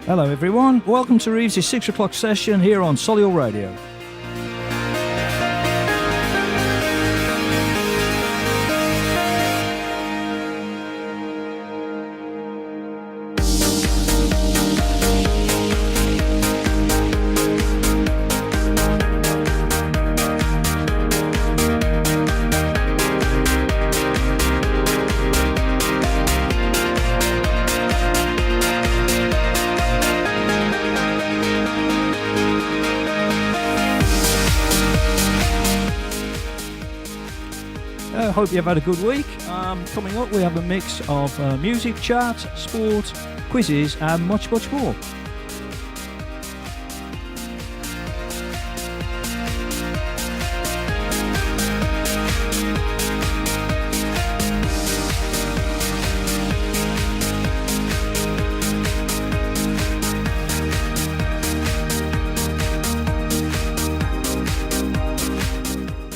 Hello everyone, welcome to Reevesy 6 o'clock session here on Solihull Radio. Hope you've had a good week. Coming up, we have a mix of music, chat, sport, quizzes, and much, much more.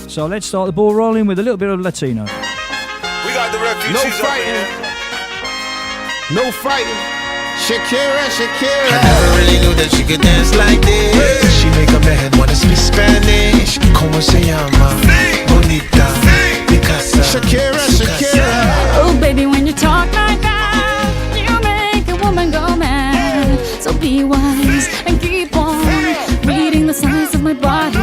So let's start the ball rolling with a little bit of Latino. We got the refugees. No fighting. No fighting. Shakira, Shakira. I never really knew that she could dance like this. Hey. She make a man wanna speak Spanish. Como se llama? Sí. Bonita. Sí. Picasa. Shakira, Shakira. Oh baby, when you talk like that, you make a woman go mad. So be wise and keep on reading the signs of my body.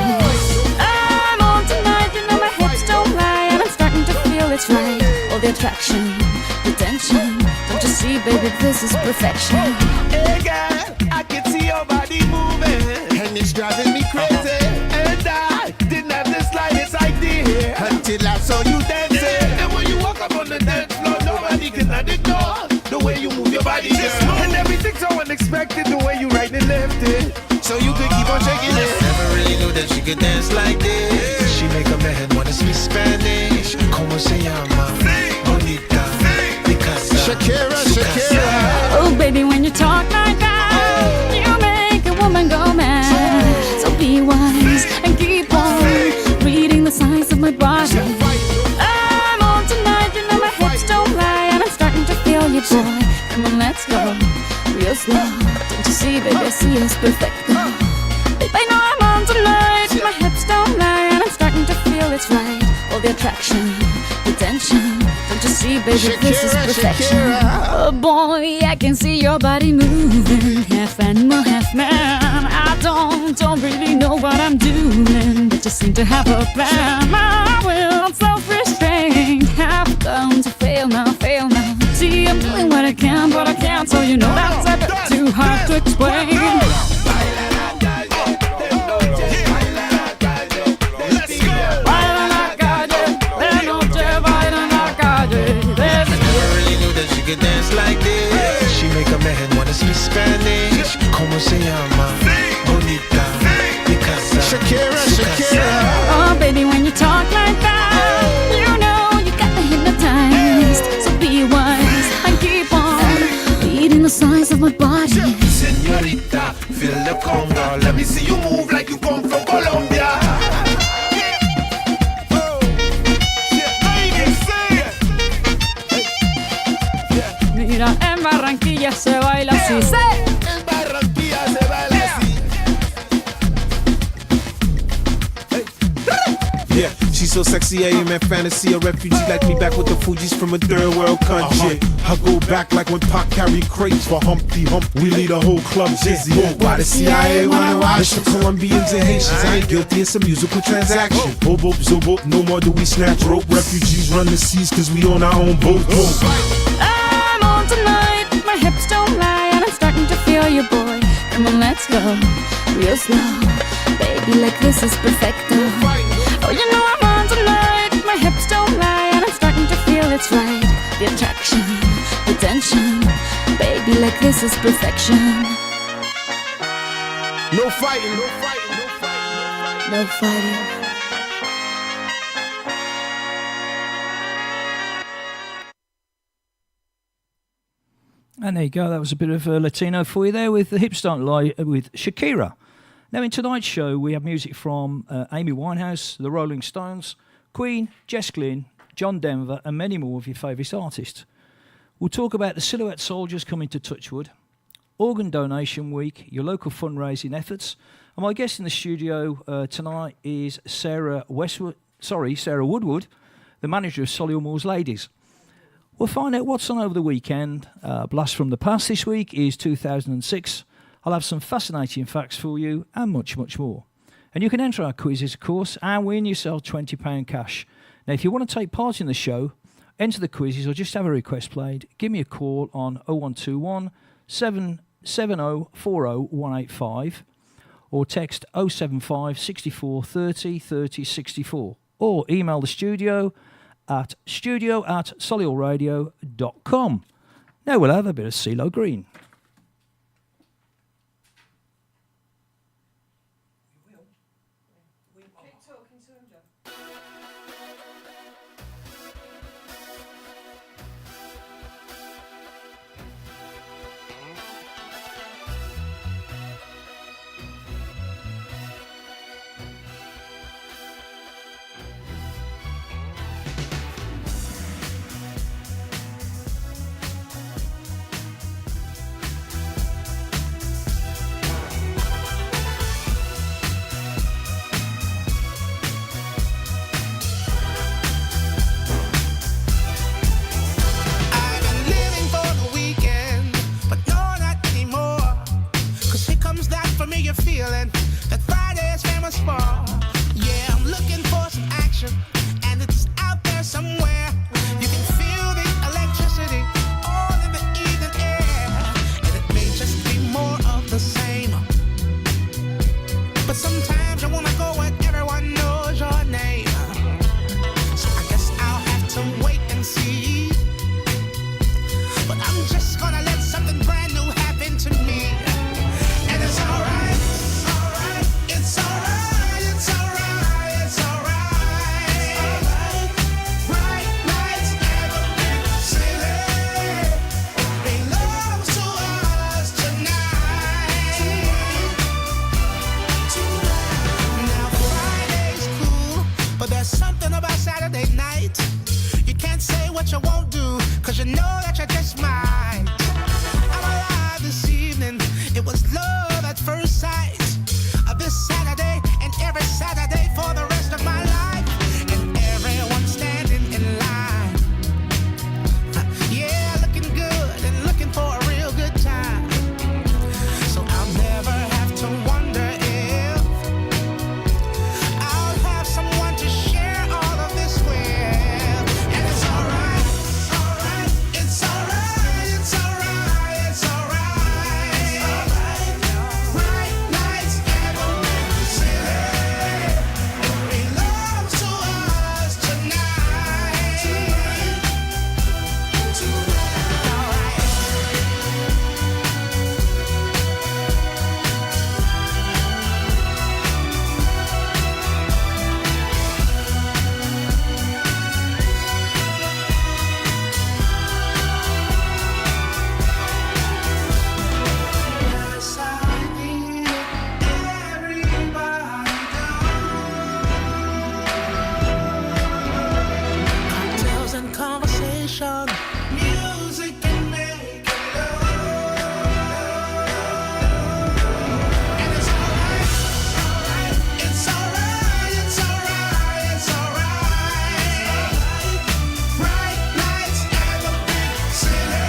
It's right, all the attraction, the tension. Don't you see, baby, this is perfection. Hey girl, I can see your body moving, and it's driving me crazy. And I didn't have the slightest idea until I saw you dancing. Yeah. And when you walk up on the dance floor, nobody can ignore the way you move your body, girl. And everything's so unexpected, the way you right and left it, so you could keep on shaking it. Never really knew that she could dance like this. She make a man wanna speak Spanish. Como se llama? Bonita. Picasa. Shakira, Shakira. Oh baby, when you talk like that, you make a woman go mad. So be wise and keep on reading the signs of my body. I'm on tonight, you know my hips don't lie, and I'm starting to feel you, boy. Come on, let's go real slow. Don't you see, baby, I see us perfect. Babe, I know I'm on tonight, my hips don't lie, and I'm starting to feel it's right. All the attraction, the tension. Don't you see, baby, Shakira, this is perfection. Shakira. Oh boy, I can see your body moving, half animal, half man. I don't really know what I'm doing, but just seem to have a plan. My will, self-restrained, have come to fail now, fail now. See, I'm doing what I can, but I can't, so you know that's a bit too hard to explain. Dance like this. She make a man wanna speak Spanish. Como se llama? Bonita. Picasa. Shakira, Shakira. Oh baby, when you talk like that, you know you got me hypnotized. So be wise and keep on reading the signs of my body. Señorita, feel the conga. Let me see you move like you come from Colombia. Mira, en Barranquilla se baila así. En Barranquilla se baila así. Yeah, she's so sexy, I am in fantasy. A refugee like me back with the Fugees from a third world country. I go back like when Pac carried crates for Humpty Hump. We lead a whole club dizzy. Why the CIA wanna watch? It's for Colombians and Haitians. I ain't guilty, it's a musical transaction. Boop, boop, zo, boop, no more do we snatch rope. Refugees run the seas cause we on our own boat. I'm on tonight, my hips don't lie, and I'm starting to feel you, boy. Come on, let's go real slow. Baby, like this is perfecto. Oh, you know I'm on tonight, my hips don't lie, and I'm starting to feel it's right. The attraction, the tension. Baby, like this is perfection. No fighting, no fighting, no fighting, no fighting. And there you go, that was a bit of Latino for you there with the Hips Don't Lie with Shakira. Now in tonight's show we have music from Amy Winehouse, the Rolling Stones, Queen, Jess Glynne, John Denver and many more of your favourite artists. We'll talk about the Silhouette Soldiers coming to Touchwood, Organ Donation Week, your local fundraising efforts. And my guest in the studio tonight is Sarah Woodward, the manager of Solihull Moors Ladies. We'll find out what's on over the weekend. Blast from the past this week is 2006. I'll have some fascinating facts for you and much, much more. And you can enter our quizzes, of course, and win yourself £20 cash. Now, if you want to take part in the show, enter the quizzes or just have a request played, give me a call on 0121 770 40185 or text 075 64 30 30 64 or email the studio at studio@solihullradio.com. Now we'll have a bit of CeeLo Green. Feeling that Friday's famous for. Yeah, I'm looking for some action, and it's out there somewhere. You can feel the electricity all in the evening air, and it may just be more of the same. But sometimes you wanna go where everyone knows your name. So I guess I'll have to wait and see. But I'm just gonna let something brand new happen to me, and it's alright. It's alright, it's alright, it's alright. Bright lights every city belongs to us tonight. Now Friday's cool, but there's something about Saturday night. You can't say what you won't do, 'cause you know that you just might. I'm alive this evening, it was love at first sight. This Saturday and every Saturday for the rest of my life, and everyone standing in line. Yeah, looking good and looking for a real good time. So I'll never have to wonder if I'll have someone to share all of this with. And it's alright, alright, it's alright, it's alright, it's alright. Bright lights belongs to us tonight. Yes, I need everybody cocktails and conversation, music and making love. And it's alright, it's alright, it's alright, it's alright. Bright lights and the big city,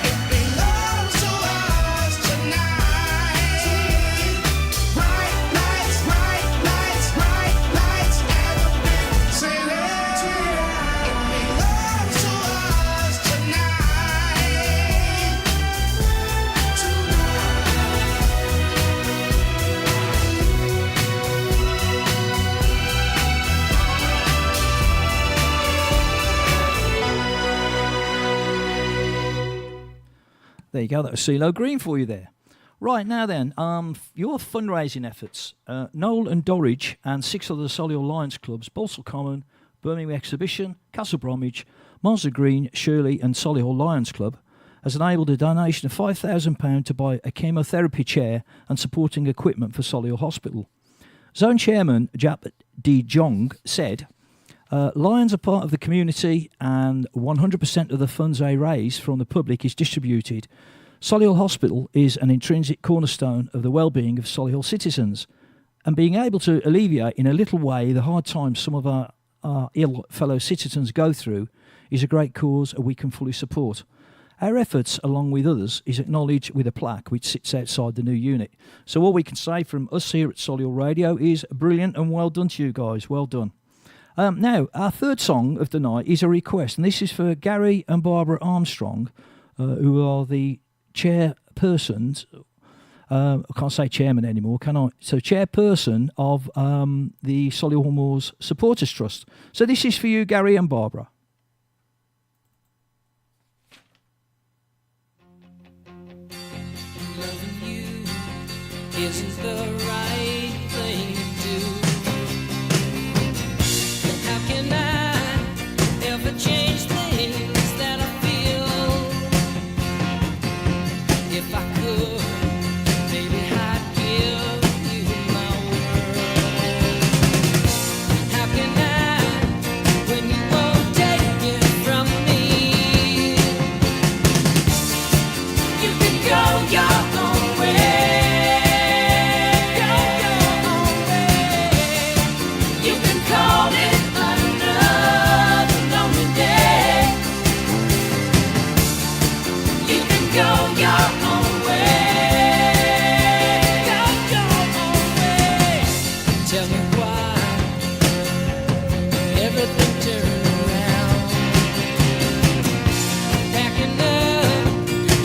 it belongs to us tonight. Bright lights, bright lights, bright lights and the big city, it belongs to us tonight. There you go. That was CeeLo Green for you there. Right, now then, your fundraising efforts. Noel and Dorridge and 6 other Solihull Lions clubs, Balsall Common, Birmingham Exhibition, Castle Bromwich, Marsden Green, Shirley and Solihull Lions Club, has enabled a donation of £5,000 to buy a chemotherapy chair and supporting equipment for Solihull Hospital. Zone Chairman Jap D. Jong said, Lions are part of the community and 100% of the funds they raise from the public is distributed Solihull Hospital is an intrinsic cornerstone of the well-being of Solihull citizens, and being able to alleviate in a little way the hard times some of our ill fellow citizens go through is a great cause we can fully support. Our efforts, along with others, is acknowledged with a plaque which sits outside the new unit. So all we can say from us here at Solihull Radio is brilliant and well done to you guys. Well done. Now, our third song of the night is a request, and this is for Gary and Barbara Armstrong, who are the chairpersons. I can't say chairman anymore, can I? So chairperson of the Solihull Moors Supporters Trust. So this is for you, Gary and Barbara. Loving you isn't the right thing to do. And how can I ever change things that I feel? If I could, maybe I'd give you my world. How can I, when you won't take it from me? You can go your own way. Go your own way. You can call it another lonely day. You can go your own way. Go your own way. Tell me why everything turned around. Packing up,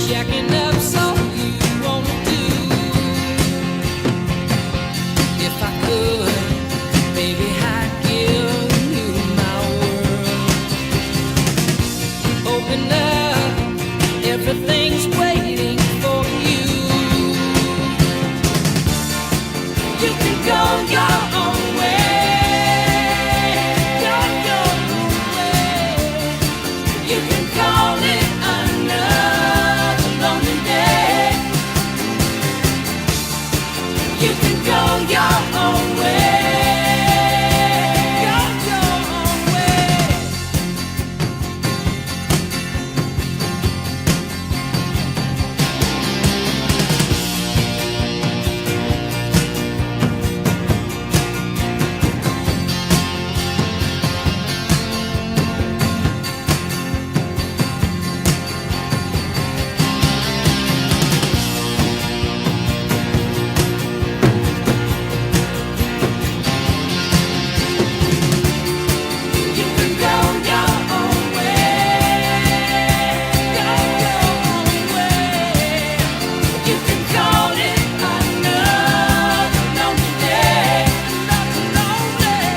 jacking up, so you wanna do. If I could, maybe I'd give you my world. Open up, everything's waiting for you. You can go your own way. Go your own way. You can call it another lonely day. You can go your own way. Go your own way. You can go your own way. Go your own way. You can call it another lonely day. Another lonely day.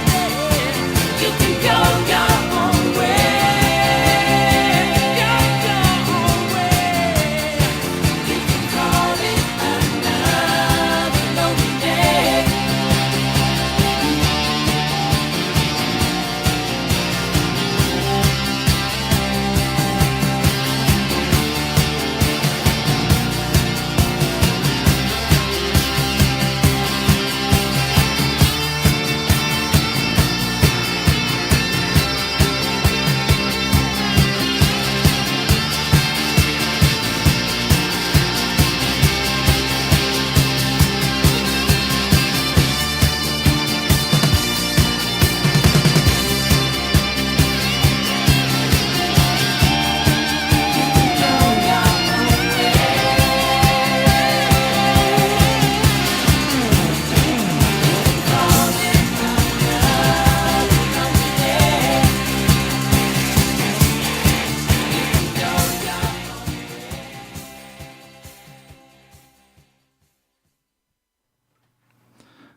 You can go your own way. Go your own way. You can call it another lonely day.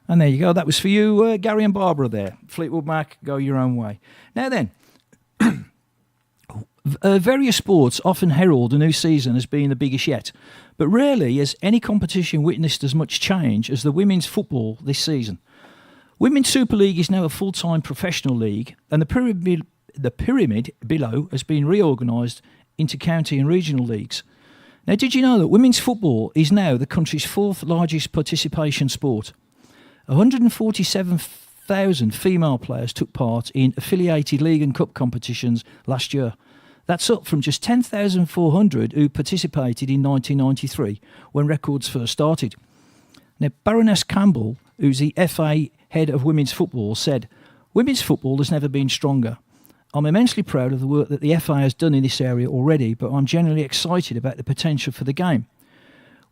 And there you go. That was for you, Gary and Barbara there. Fleetwood Mac, Go Your Own Way. Now then, various sports often herald a new season as being the biggest yet, but rarely has any competition witnessed as much change as the women's football this season. Women's Super League is now a full-time professional league, and the pyramid below has been reorganised into county and regional leagues. Now, did you know that women's football is now the country's fourth largest participation sport? 147,000 female players took part in affiliated league and cup competitions last year. That's up from just 10,400 who participated in 1993 when records first started. Now, Baroness Campbell, who's the FA head of women's football, said, "Women's football has never been stronger. I'm immensely proud of the work that the FA has done in this area already, but I'm genuinely excited about the potential for the game.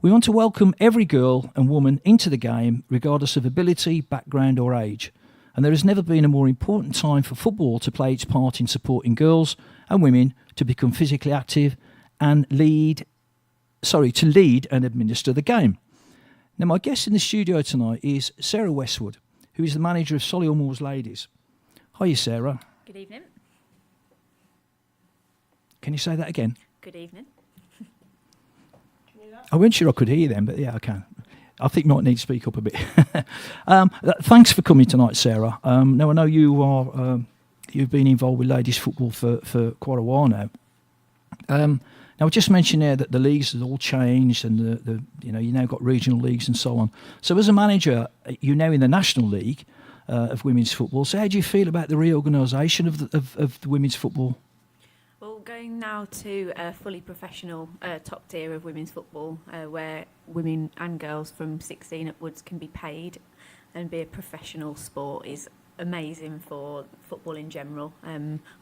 We want to welcome every girl and woman into the game, regardless of ability, background or age. And there has never been a more important time for football to play its part in supporting girls and women to become physically active and lead and administer the game." Now, my guest in the studio tonight is Sarah Westwood, who is the manager of Solihull Moors Ladies. Hiya, Sarah. Good evening. Can you say that again? Good evening. I wasn't sure I could hear you then, but yeah, I can. I think you might need to speak up a bit. Thanks for coming tonight, Sarah. Now, I know you've been involved with ladies football for quite a while now. Now, I just mentioned there that the leagues have all changed, and you now got regional leagues and so on. So, as a manager, you're now in the National League of women's football. So, how do you feel about the reorganisation of the women's football? Well, going now to a fully professional top tier of women's football, where women and girls from 16 upwards can be paid and be a professional sport, is amazing for football in general.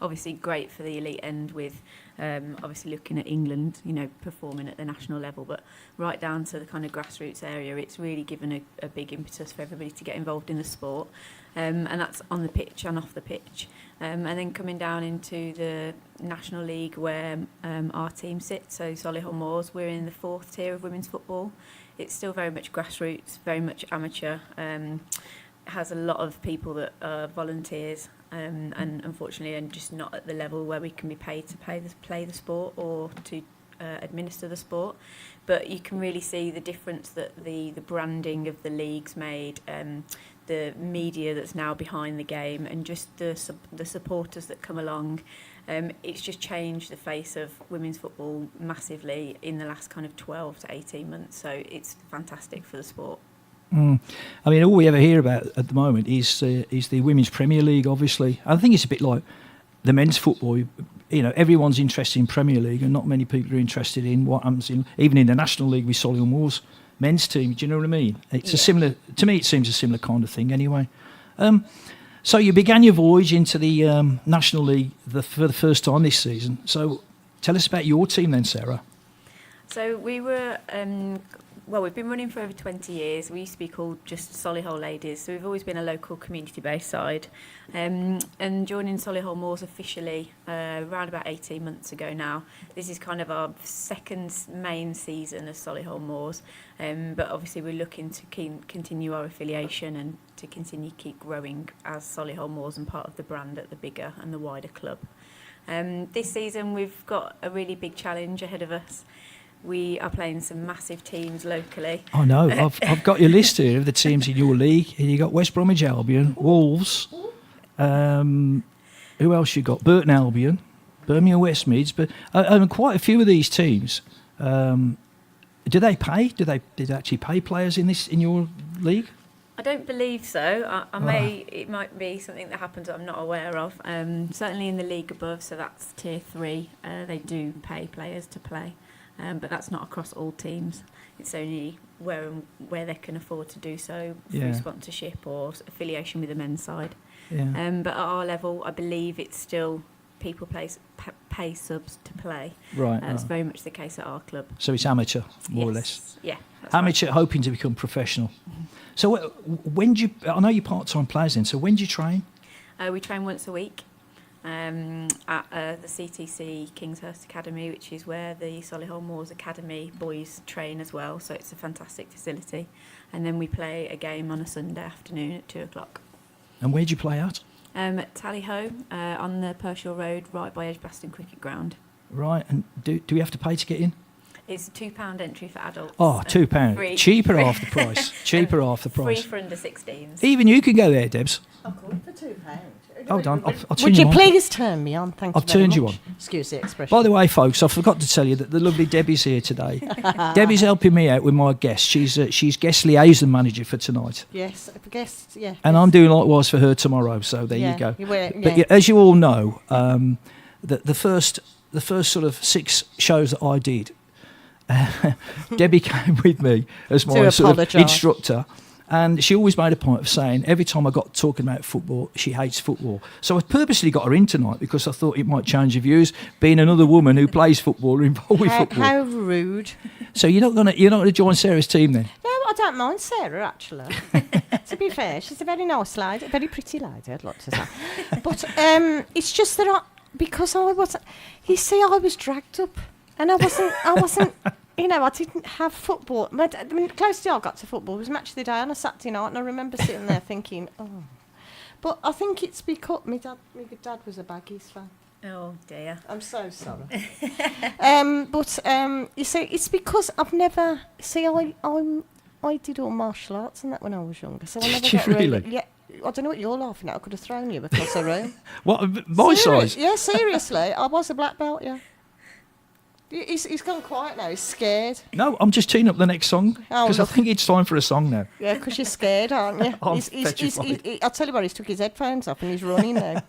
Obviously great for the elite end with obviously looking at England, performing at the national level, but right down to the kind of grassroots area, it's really given a big impetus for everybody to get involved in the sport. And that's on the pitch and off the pitch. And then coming down into the National League where our team sits, so Solihull Moors, we're in the 4th tier of women's football. It's still very much grassroots, very much amateur. Has a lot of people that are volunteers, and unfortunately are just not at the level where we can be paid to play the sport or to administer the sport. But you can really see the difference that the branding of the league's made, the media that's now behind the game, and just the supporters that come along. It's just changed the face of women's football massively in the last kind of 12 to 18 months. So it's fantastic for the sport. I mean, all we ever hear about at the moment is the Women's Premier League, obviously. I think it's a bit like the men's football. Everyone's interested in Premier League, and not many people are interested in what happens even in the National League with Solihull Moors men's team. Do you know what I mean? It's to me, it seems a similar kind of thing anyway. So you began your voyage into the National League for the first time this season. So tell us about your team then, Sarah. So we were... we've been running for over 20 years. We used to be called just Solihull Ladies, so we've always been a local community-based side. And joining Solihull Moors officially around about 18 months ago now. This is kind of our second main season as Solihull Moors, but obviously we're looking to continue our affiliation and to continue keep growing as Solihull Moors and part of the brand at the bigger and the wider club. This season we've got a really big challenge ahead of us. We are playing some massive teams locally. I know. I've got your list here of the teams in your league. You got West Bromwich Albion, Wolves. Who else you got? Burton Albion, Birmingham West Mids. But quite a few of these teams. Do they pay? Did they actually pay players in your league? I don't believe so. It might be something that happens that I'm not aware of. Certainly in the league above, so that's tier 3. They do pay players to play. But that's not across all teams. It's only where they can afford to do so through sponsorship or affiliation with the men's side. Yeah. But at our level, I believe it's still people pay subs to play. Right. That's very much the case at our club. So it's amateur, more or less. Yeah. Amateur, right. Hoping to become professional. Mm-hmm. So when do you? I know you're part-time players then. So when do you train? We train once a week. At the CTC Kingshurst Academy, which is where the Solihull Moors Academy boys train as well, so it's a fantastic facility. And then we play a game on a Sunday afternoon at 2:00. And where do you play at? At Solihull, on the Pershore Road, right by Edgbaston Cricket Ground. Right, and do we have to pay to get in? It's £2 entry for adults. Oh, £2. Cheaper half the price. Cheaper half the price. Free for under 16s. Even you can go there, Debs. I'm going for £2. Hold on, I'll turn Would you on. please turn me on? Thank you. I've turned you on. Excuse the expression. By the way, folks, I forgot to tell you that the lovely Debbie's here today. Debbie's helping me out with my guest. She's guest liaison manager for tonight. Yes, guest, yeah. And I'm doing likewise for her tomorrow, so there you go. But as you all know, the first the first sort of 6 shows that I did, Debbie came with me as my To sort of apologise. instructor. And she always made a point of saying every time I got talking about football, she hates football. So I purposely got her in tonight because I thought it might change your views, being another woman who plays football or involved with football. How rude. So you're not gonna join Sarah's team then? No, I don't mind Sarah, actually. To be fair, she's a very nice lady, a very pretty lady, I'd like to say. But it's just that because I wasn't, you see, I was dragged up, and I wasn't, I didn't have football. The closest I got to football was Match of the Day on a Saturday night, and I remember sitting there thinking, oh. But I think it's because my dad was a Baggies fan. Oh dear. I'm so sorry. You see, it's because I've never. See, I did all martial arts and that when I was younger, so I never Did you got really. really? Yeah, I don't know what you're laughing at. I could have thrown you across the room. What, my size? Yeah, seriously, I was a black belt. Yeah. He's gone quiet now. He's scared. No, I'm just teeing up the next song because I look. think it's time for a song now. Yeah, because you're scared, aren't you? I'm petrified. I'll tell you what. He's took his headphones off and he's running now.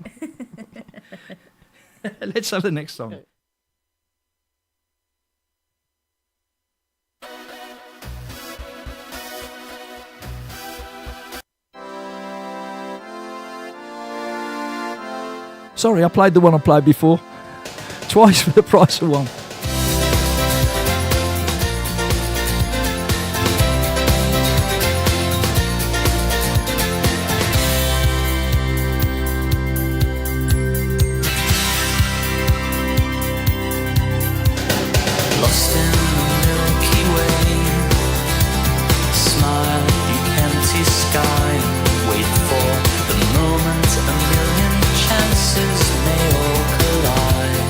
Let's have the next song. Sorry, I played the one I played before. Twice for the price of one. Lost in the Milky Way, smile, the empty sky, wait for the moment a million chances may all collide.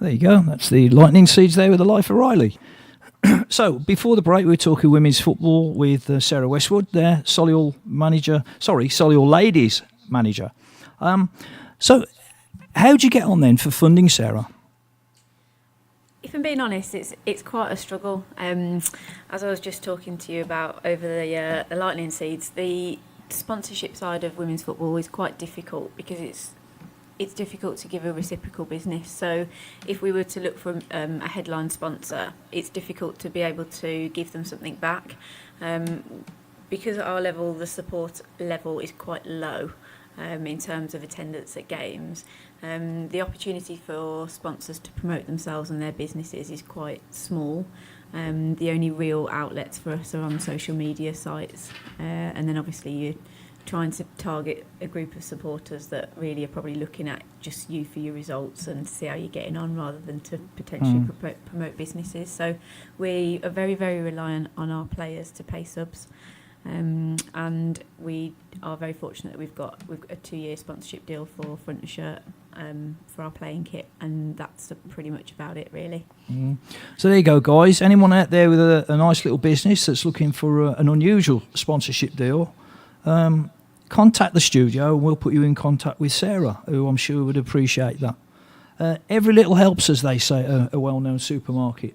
There you go. That's the lightning seeds there with the life of Riley. So, before the break, we were talking women's football with Sarah Westwood, their Solihull ladies manager. So, how'd you get on then for funding, Sarah? If I'm being honest, it's quite a struggle. As I was just talking to you about over the lightning seeds, the sponsorship side of women's football is quite difficult because it's difficult to give a reciprocal business. So if we were to look for a headline sponsor, it's difficult to be able to give them something back. Because at our level, the support level is quite low in terms of attendance at games. The opportunity for sponsors to promote themselves and their businesses is quite small. The only real outlets for us are on social media sites. And then obviously you're trying to target a group of supporters that really are probably looking at just you for your results and see how you're getting on rather than to potentially promote businesses. So we are very, very reliant on our players to pay subs. And we are very fortunate that we've got a 2-year sponsorship deal for front of shirt for our playing kit, and that's pretty much about it, really. So there you go, guys. Anyone out there with a nice little business that's looking for an unusual sponsorship deal, contact the studio and we'll put you in contact with Sarah, who I'm sure would appreciate that. Every little helps, as they say at a well-known supermarket.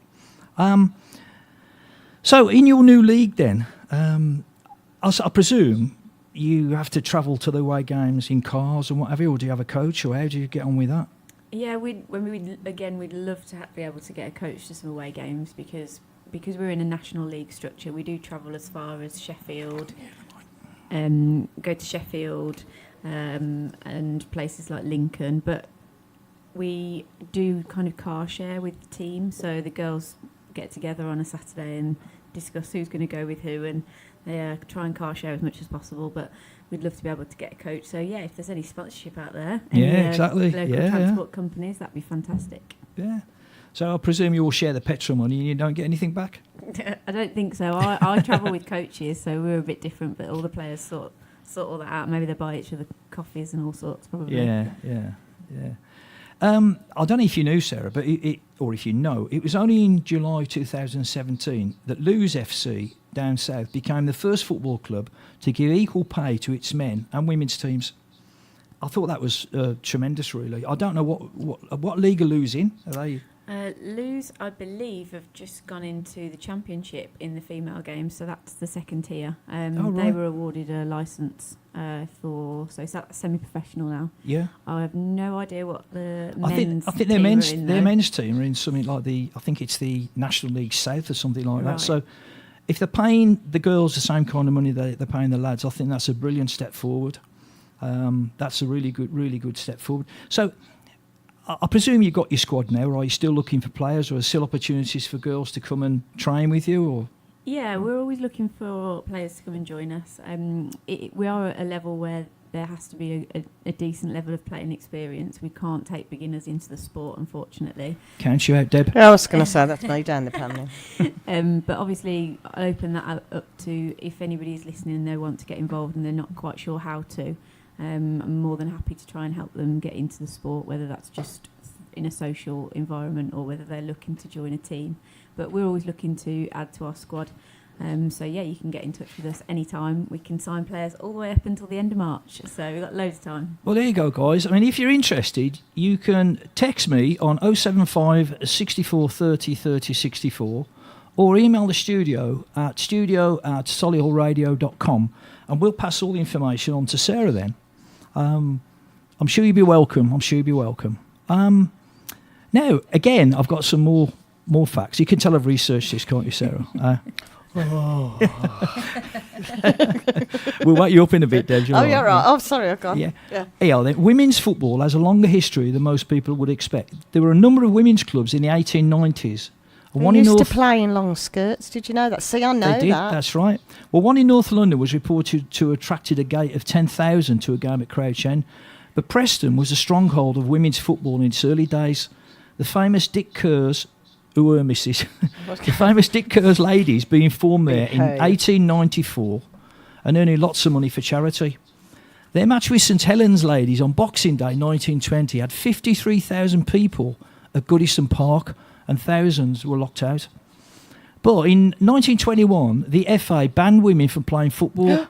So in your new league then, I presume you have to travel to the away games in cars and whatever, or do you have a coach, or how do you get on with that? Yeah, we'd love to be able to get a coach to some away games because we're in a national league structure. We do travel as far as Sheffield, go to Sheffield and places like Lincoln, but we do kind of car share with the team, so the girls get together on a Saturday and discuss who's going to go with who, and they try and car share as much as possible, but we'd love to be able to get a coach. So yeah, if there's any sponsorship out there, exactly. Local transport companies, that'd be fantastic. Yeah. So I presume you all share the petrol money and you don't get anything back? I don't think so. I travel with coaches, so we're a bit different, but all the players sort all that out. Maybe they buy each other coffees and all sorts, probably. Yeah. I don't know if you knew, Sarah, but or if you know, it was only in July 2017 that Lewes FC down south became the first football club to give equal pay to its men and women's teams. I thought that was tremendous, really. I don't know what league are Lewes in? Are they? Lewes, I believe, have just gone into the championship in the female game, so that's the second tier. Right. They were awarded a licence so it's semi-professional now. Yeah. I have no idea what the men's I think their men's team are in something like I think it's the National League South or something like that. So if they're paying the girls the same kind of money they're paying the lads, I think that's a brilliant step forward. That's a really good step forward. So I presume you've got your squad now, or are you still looking for players, or are there still opportunities for girls to come and train with you? Or yeah, we're always looking for players to come and join us. We are at a level where there has to be a decent level of playing experience. We can't take beginners into the sport, unfortunately. Count you out, Deb. I was going to say that's me down the panel. But obviously, I'll open that up to if anybody's listening and they want to get involved and they're not quite sure how to. I'm more than happy to try and help them get into the sport, whether that's just in a social environment or whether they're looking to join a team. But we're always looking to add to our squad. So yeah, you can get in touch with us anytime. We can sign players all the way up until the end of March. So we've got loads of time. Well, there you go, guys. I mean, if you're interested, you can text me on 075 64 30 30 64 or email the studio at studio@solihullradio.com, and we'll pass all the information on to Sarah then. I'm sure you'll be welcome. Now, again, I've got some more facts. You can tell I've researched this, can't you, Sarah? We'll wake you up in a bit, Deb. Oh, you're right. Oh, sorry, I've gone. Yeah. Then, women's football has a longer history than most people would expect. There were a number of women's clubs in the 1890s. They used to play in long skirts. Did you know that? See, I know they did, that. That's right. Well, one in North London was reported to have attracted a gate of 10,000 to a game at Crouch End. But Preston was a stronghold of women's football in its early days. The famous Dick Kerr's, who were Mrs. the famous Dick Kerr's ladies being formed there in 1894 and earning lots of money for charity. Their match with St Helens ladies on Boxing Day 1920 had 53,000 people at Goodison Park, and thousands were locked out. But in 1921, the FA banned women from playing football.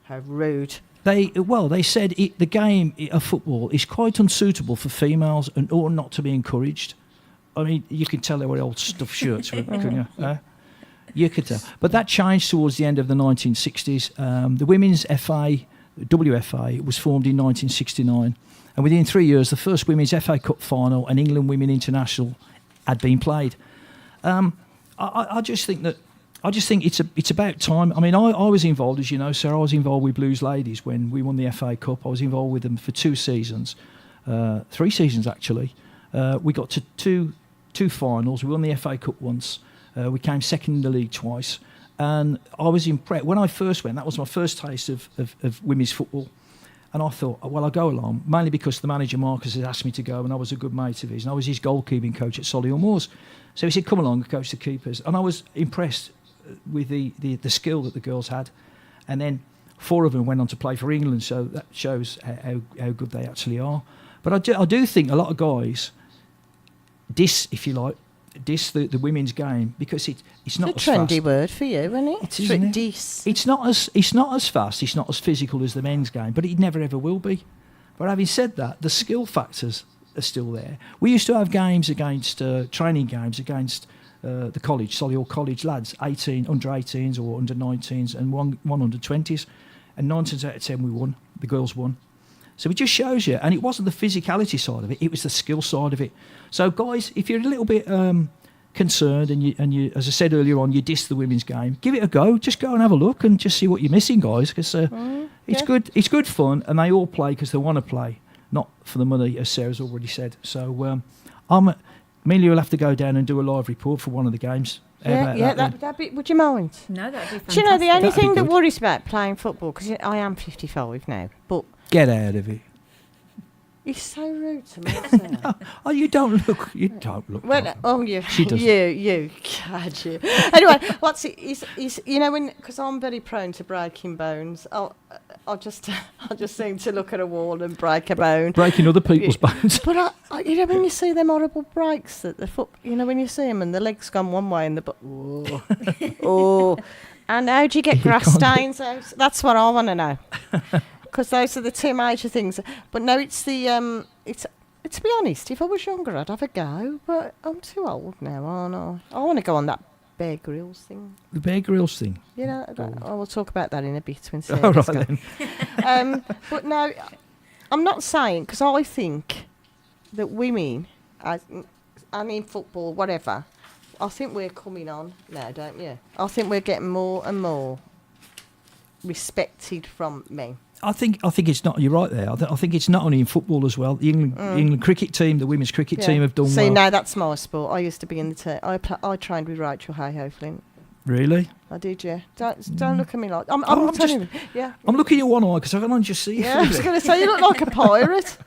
How rude. They said the game of football is quite unsuitable for females and ought not to be encouraged. I mean, you can tell they were old stuffed shirts, couldn't you? You could tell. But that changed towards the end of the 1960s. The Women's FA, WFA, was formed in 1969. And within 3 years, the first Women's FA Cup final and England Women International had been played. I just think it's about time. I mean, I was involved, as you know, Sarah. I was involved with Blues Ladies when we won the FA Cup. I was involved with them for 2 seasons, 3 seasons actually. We got to two finals. We won the FA Cup once. We came second in the league twice, and I was impressed. When I first went, that was my first taste of women's football, and I thought, well, I'll go along, mainly because the manager Marcus had asked me to go, and I was a good mate of his, and I was his goalkeeping coach at Solihull Moors. So he said, come along, coach the keepers, and I was impressed with the skill that the girls had, and then 4 of them went on to play for England, so that shows how good they actually are. But I do think a lot of guys diss the women's game because it's not It's a as trendy fast. word for you, isn't it? It is, isn't it? Diss. It's not as fast, it's not as physical as the men's game, but it never ever will be. But having said that, the skill factors are still there. We used to have games against training games against the college, Solihull College lads, under 18s or under 19s, and one under 20s, and 9 times out of 10 we won. The girls won. So it just shows you, and it wasn't the physicality side of it; it was the skill side of it. So, guys, if you're a little bit concerned and you, as I said earlier on, you diss the women's game, give it a go. Just go and have a look and just see what you're missing, guys, because it's good. It's good fun, and they all play because they want to play, not for the money, as Sarah's already said. So, Amelia will have to go down and do a live report for one of the games. That'd be. Would you mind? No, that'd be fantastic. Do you know the only That'd be thing that good. worries about playing football, because I am 55 now, but Get out of it. he's so rude to me. Isn't he? Oh, you don't look. You don't look. Well, like you, does. you, God, you. Anyway, what's it? Is you know when because I'm very prone to breaking bones. I'll just seem to look at a wall and break a bone. breaking other people's bones. But you know when you see them horrible breaks that the foot, you know when you see them and the leg's gone one way and the oh, and how do you get You grass can't- stains out? That's what I want to know. Because those are the 2 major things. But no, it's the it's. To be honest, if I was younger, I'd have a go. But I'm too old now, aren't I? I want to go on that Bear Grylls thing. The Bear Grylls thing. You know, I will talk about that in a bit when All right Sarah's gone. then. But no, I'm not saying, because I think that women, and in football, whatever, I think we're coming on now, don't you? I think we're getting more and more respected from men. I think it's not. You're right there. I think it's not only in football as well. The England cricket team, the women's cricket team, have done See, well. now that's my sport. I used to be in the team. I trained with Rachel Hayhoe Flint. Really? I did, yeah. Don't look at me like I'm I'm telling you. Yeah. I'm looking at one eye because I can only just see you. Yeah, I was going to say you look like a pirate.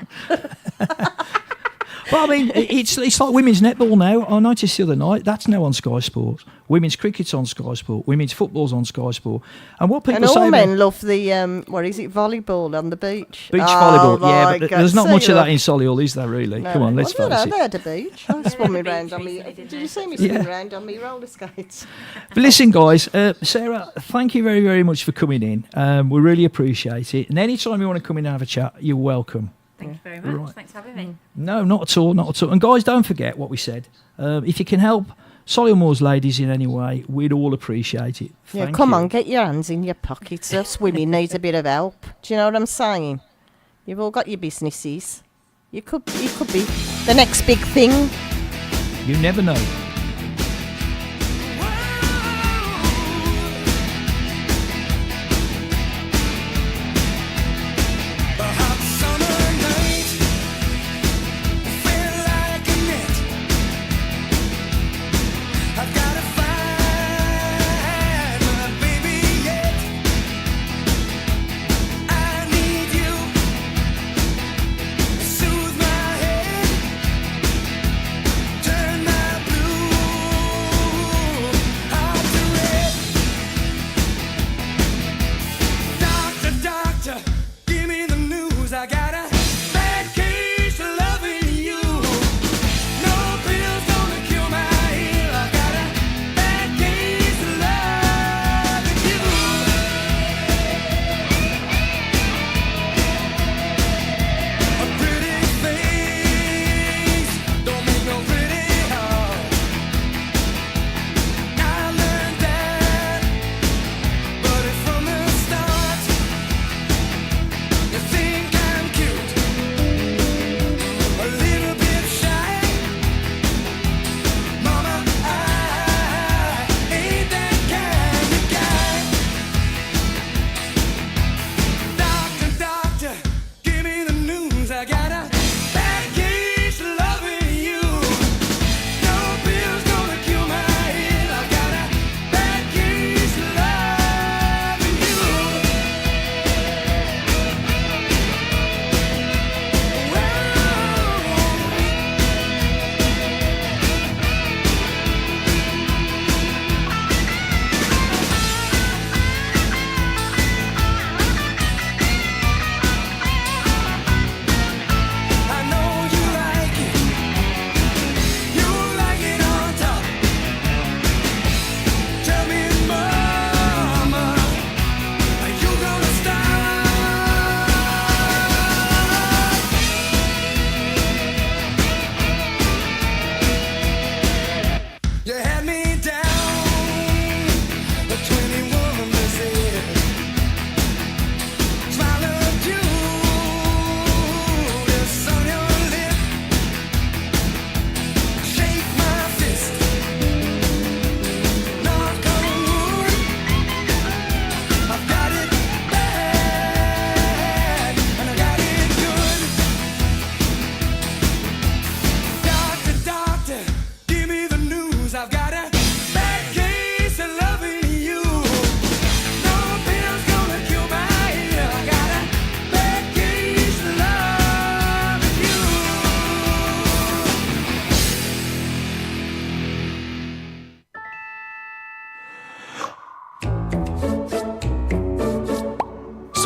But I mean, it's like women's netball now. I noticed the other night that's now on Sky Sports. Women's cricket's on Sky Sport. Women's football's on Sky Sport. And what people And say all about men love the what is it, volleyball on the beach? beach Oh, volleyball, yeah, my but God. there's not See, much of that look. in Solihull, is there? Really? No. Come on, let's well, face no, it. they had a beach. I swum me Beach round on me. recently, didn't Did they? you see me Yeah. spin round on me roller skates? But listen, guys, Sarah, thank you very, very much for coming in. We really appreciate it. And anytime you want to come in and have a chat, you're welcome. Thank you very much. Right. Thanks for having me. No, not at all, not at all. And guys, don't forget what we said. If you can help Solihull Moors ladies in any way, we'd all appreciate it. Yeah, Thank come you. on, get your hands in your pockets. Us women need a bit of help. Do you know what I'm saying? You've all got your businesses. You could be the next big thing. You never know. A hot summer night, feel like a net. I've gotta find my baby yet. I need you to soothe my head, turn my blue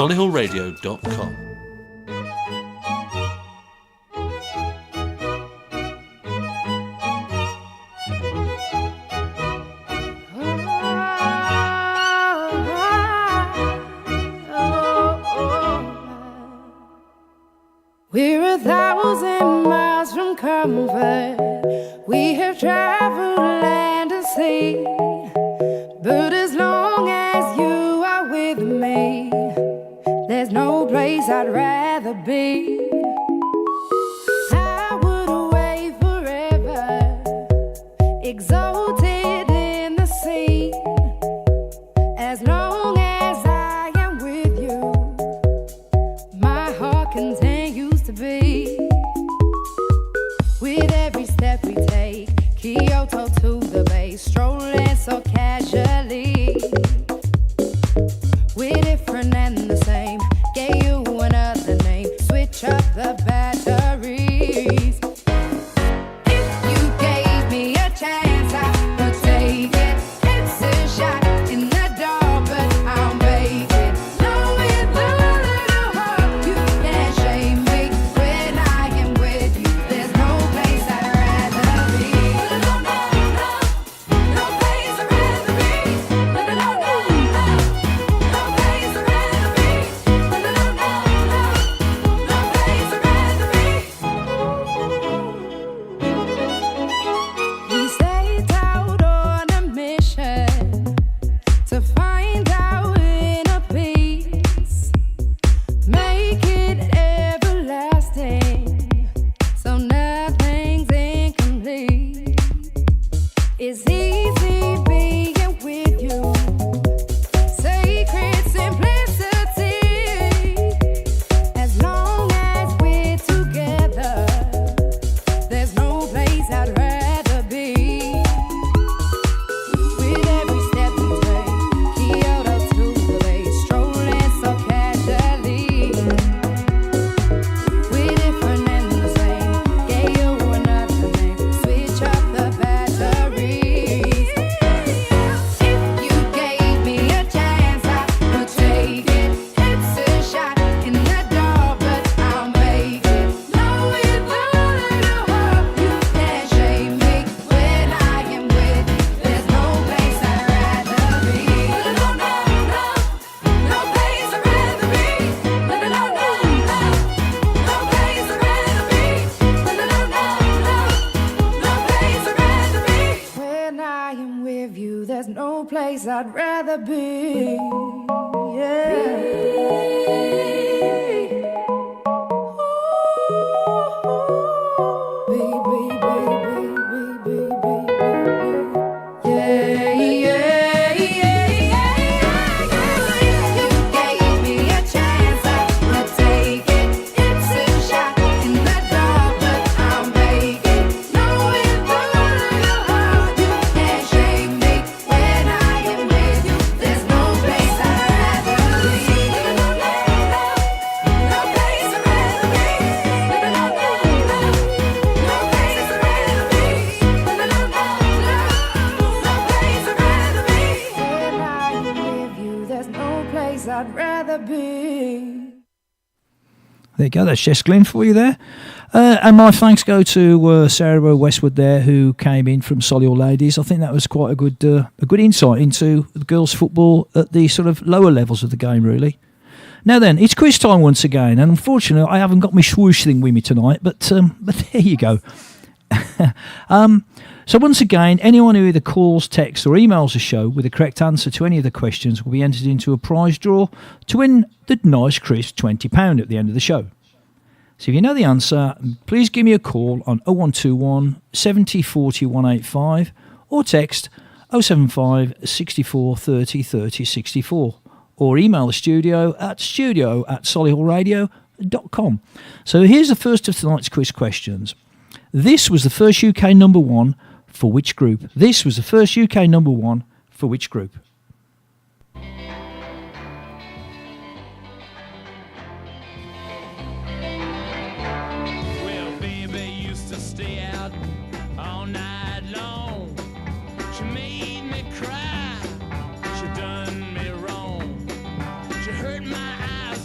solihullradio.com. We're 1,000 miles from comfort. We have traveled land and sea. But as long as you are with me, there's no place I'd rather be. I would away forever, exalted in the sea. As long as I am with you, my heart continues to beat. With every step we take, Kyoto to the bay, strolling so casually. We're different and the same, gave you another name, switch up the batteries. If you gave me a chance, I would take it. It's a shot in the dark, but I'll make it. Knowing the little heart, you can't shame me. When I am with you, there's no place I'd rather be. No, no, no, no place I'd rather be. No, no, no, no, no place I'd rather be. No, no, no, no, no place I'd rather be. We set out on a mission to find our inner peace, make it everlasting, so nothing's incomplete. It's easy being with you, sacred simplicity. As long as we're together, there's no place I'd rather be. With every step we take, Kyoto to the bay, strolling so casually. We're different and the same, gave you another name, switch up the batteries. If you gave me a chance, I would take it. It's a shot in the dark, but I'll make it. Knowing the little heart, you can't shame me. When I am with you, there's no place I'd rather be. No, no, no, no place I'd rather be. No, no, no, no, no place I'd rather be. No, no, no, no, no place I'd rather be. When I am with you, there's no place I'd rather be. You gave me a chance, I would take it. It's a shot in the dark, but I'll make it. Knowing the little heart, you can't shame me. When I am with you, there's no place I'd rather be. No place I'd rather be. No place I'd rather be. No place I'd rather be. When I am with you, there's no place I'd rather be. There you go, that's Jess Glynn for you there. And my thanks go to Sarah Westwood there, who came in from Solihull Ladies. I think that was quite a good insight into the girls' football at the sort of lower levels of the game, really. Now then, it's quiz time once again, and unfortunately I haven't got my swoosh thing with me tonight, but there you go. So once again, anyone who either calls, texts or emails the show with the correct answer to any of the questions will be entered into a prize draw to win the nice crisp £20 at the end of the show. So if you know the answer, please give me a call on 0121 70 40 185 or text 075 64 30 30 64 or email the studio at solihullradio.com. So here's the first of tonight's quiz questions. This was the first UK number one for which group? This was the first UK number one for which group? Well, baby used to stay out all night long. She made me cry. She done me wrong. She hurt my eyes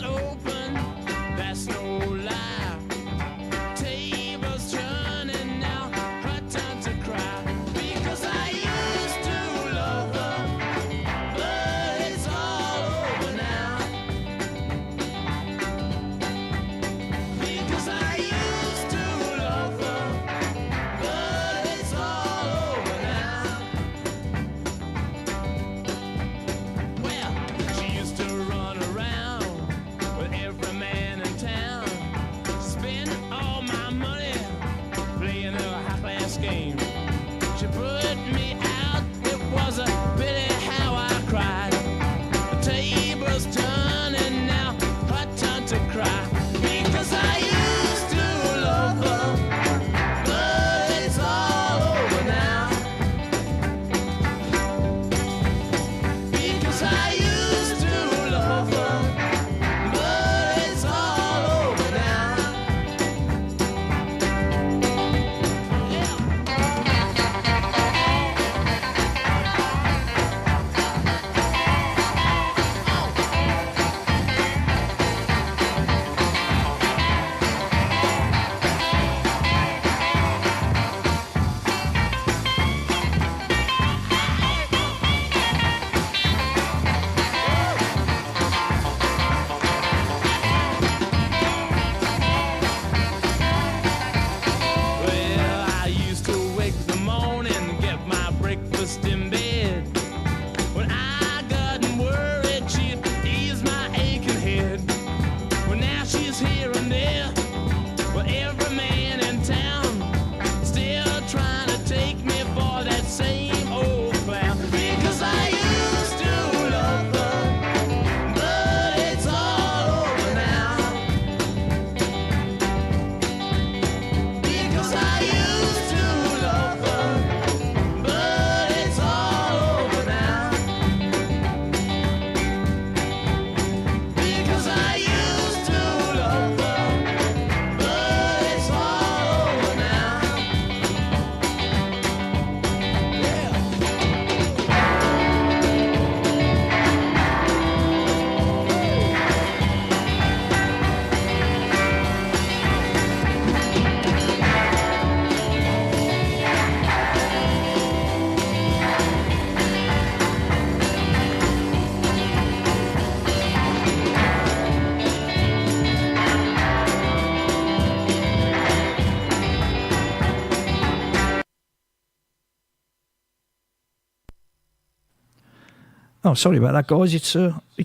Oh, sorry about that, guys. It's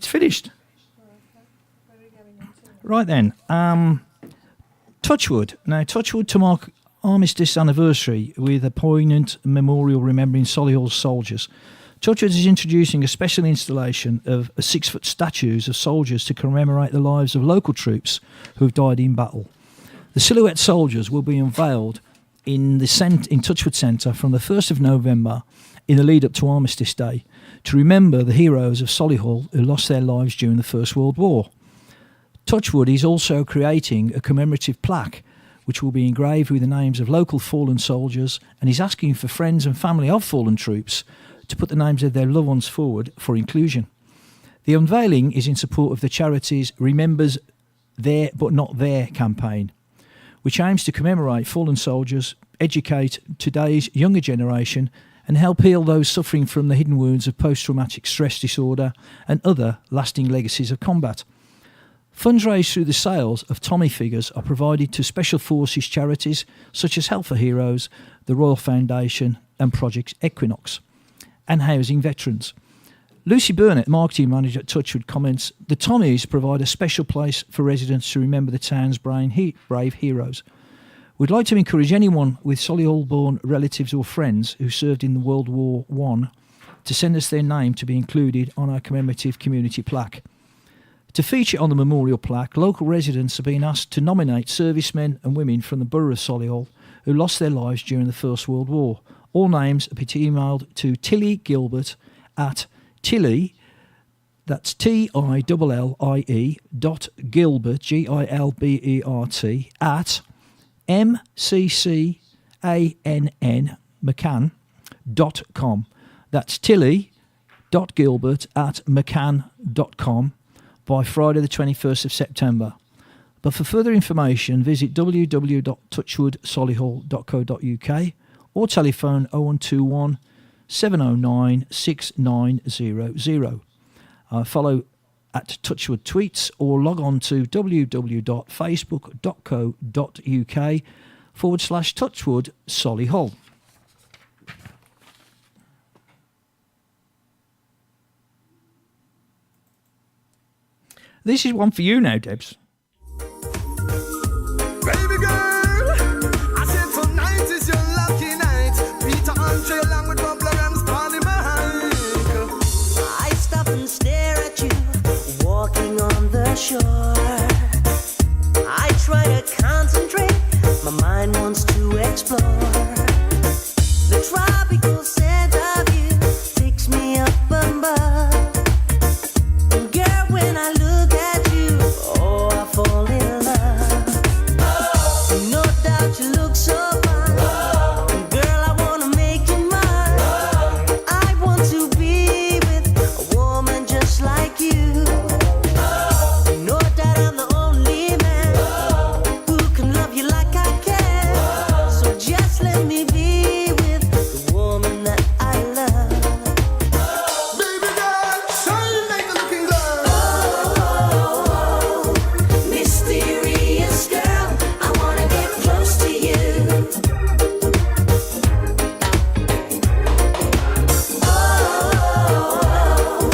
finished. Right then. Touchwood. Now, Touchwood to mark Armistice anniversary with a poignant memorial remembering Solihull soldiers. Touchwood is introducing a special installation of 6-foot statues of soldiers to commemorate the lives of local troops who have died in battle. The silhouette soldiers will be unveiled in Touchwood Centre from the 1st of November in the lead up to Armistice Day to remember the heroes of Solihull who lost their lives during the First World War. Touchwood is also creating a commemorative plaque which will be engraved with the names of local fallen soldiers and is asking for friends and family of fallen troops to put the names of their loved ones forward for inclusion. The unveiling is in support of the charity's Remembers There But Not There campaign, which aims to commemorate fallen soldiers, educate today's younger generation and help heal those suffering from the hidden wounds of post-traumatic stress disorder and other lasting legacies of combat. Funds raised through the sales of Tommy figures are provided to Special Forces charities such as Health for Heroes, the Royal Foundation and Project Equinox, and housing veterans. Lucy Burnett, marketing manager at Touchwood, comments, "The Tommies provide a special place for residents to remember the town's brave heroes. We'd like to encourage anyone with Solihull-born relatives or friends who served in the World War I to send us their name to be included on our commemorative community plaque. To feature on the memorial plaque, local residents are being asked to nominate servicemen and women from the borough of Solihull who lost their lives during the First World War. All names are to be emailed to Tilly Gilbert at Tilly, that's TILLIE .Gilbert, GILBERT, at MCCANN.com. That's Tilly.Gilbert at McCann.com by Friday the 21st of September. But for further information, visit www.touchwoodsolihull.co.uk or telephone 0121 709 6900. Follow at Touchwood Tweets or log on to www.facebook.co.uk/Touchwood Solihull. This is one for you now, Debs. Baby girl, I said tonight is your lucky night. Peter Andre along with Bubba Rams on the mic. I stop and stare at you, walking on the shore. I try to concentrate, my mind wants to explore. The tropical scent of you takes me up above. And girl, when I look at you, oh, I fall in love. No doubt you look so fine. Girl, I wanna make you mine. I want to be with a woman just like you. No doubt I'm the only man who can love you like I can. So just let me be with the woman that I love. Baby girl, shine like a looking girl. Oh, mysterious girl, I wanna get close to you. Oh,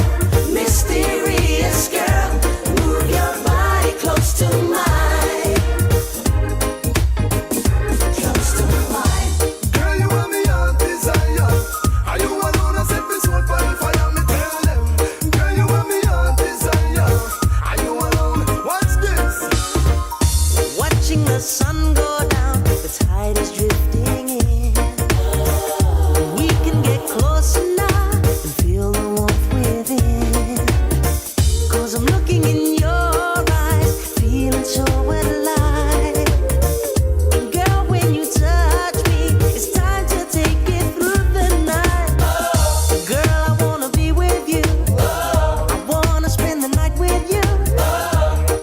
mysterious girl, move your body close to mine. Close to mine. Girl, you want me on desire. Are you alone? I set this one for the fire, me tell them. Girl, you want me on desire. Are you alone? What's this? Watching the sun go down, the tide is drifting in. We can get closer now and feel the warmth within. 'Cause I'm looking in your eyes, feeling so alive. And girl, when you touch me, it's time to take it through the night. Girl, I wanna be with you. I wanna spend the night with you.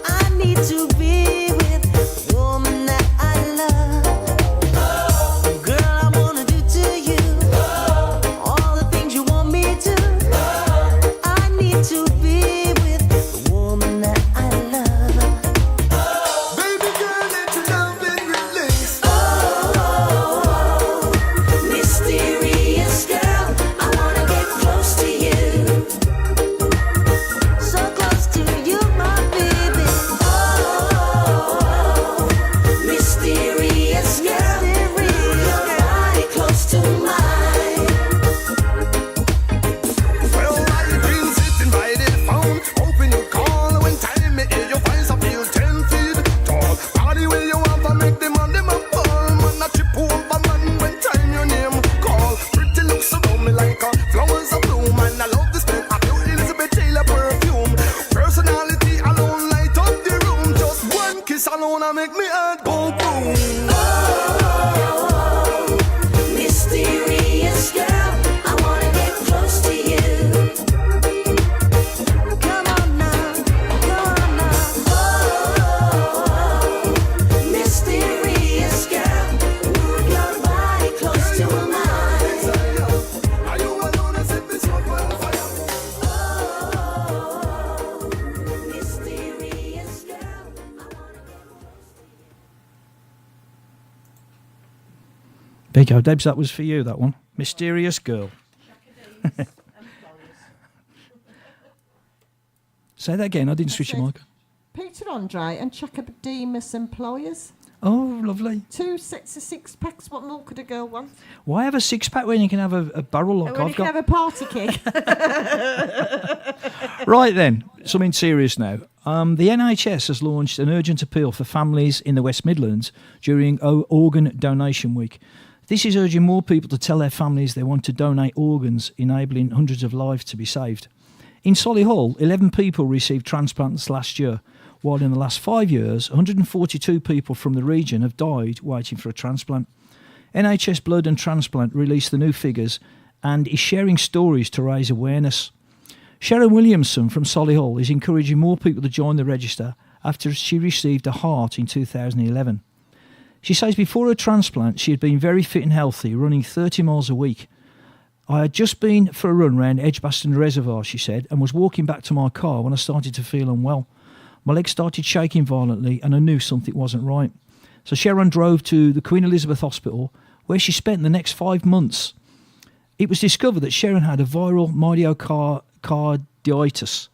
I need to be with the woman that I love. like boom boom. Oh, mysterious girl, I wanna get close to you. Come on now, come on now. Oh, mysterious girl, move your body close to mine. Are you alone? I set this one on fire. Oh, mysterious girl, I wanna get There you go, Debs, that was for you, that one. Mysterious Girl. Say that again, I didn't switch your mic. Peter Andre and Chakademus Employers. Oh, lovely. 2 sets of 6 packs. What more could a girl want? Why have a six-pack when you can have a barrel like When you I've can got? have a party cake. Right then, something serious now. The NHS has launched an urgent appeal for families in the West Midlands during Organ Donation Week. This is urging more people to tell their families they want to donate organs, enabling hundreds of lives to be saved. In Solihull, 11 people received transplants last year, while in the last 5 years, 142 people from the region have died waiting for a transplant. NHS Blood and Transplant released the new figures and is sharing stories to raise awareness. Sharon Williamson from Solihull is encouraging more people to join the register after she received a heart in 2011. She says before her transplant, she had been very fit and healthy, running 30 miles a week. I had just been for a run round Edgbaston Reservoir, she said, and was walking back to my car when I started to feel unwell. My legs started shaking violently and I knew something wasn't right. So Sharon drove to the Queen Elizabeth Hospital, where she spent the next 5 months. It was discovered that Sharon had a viral myocarditis,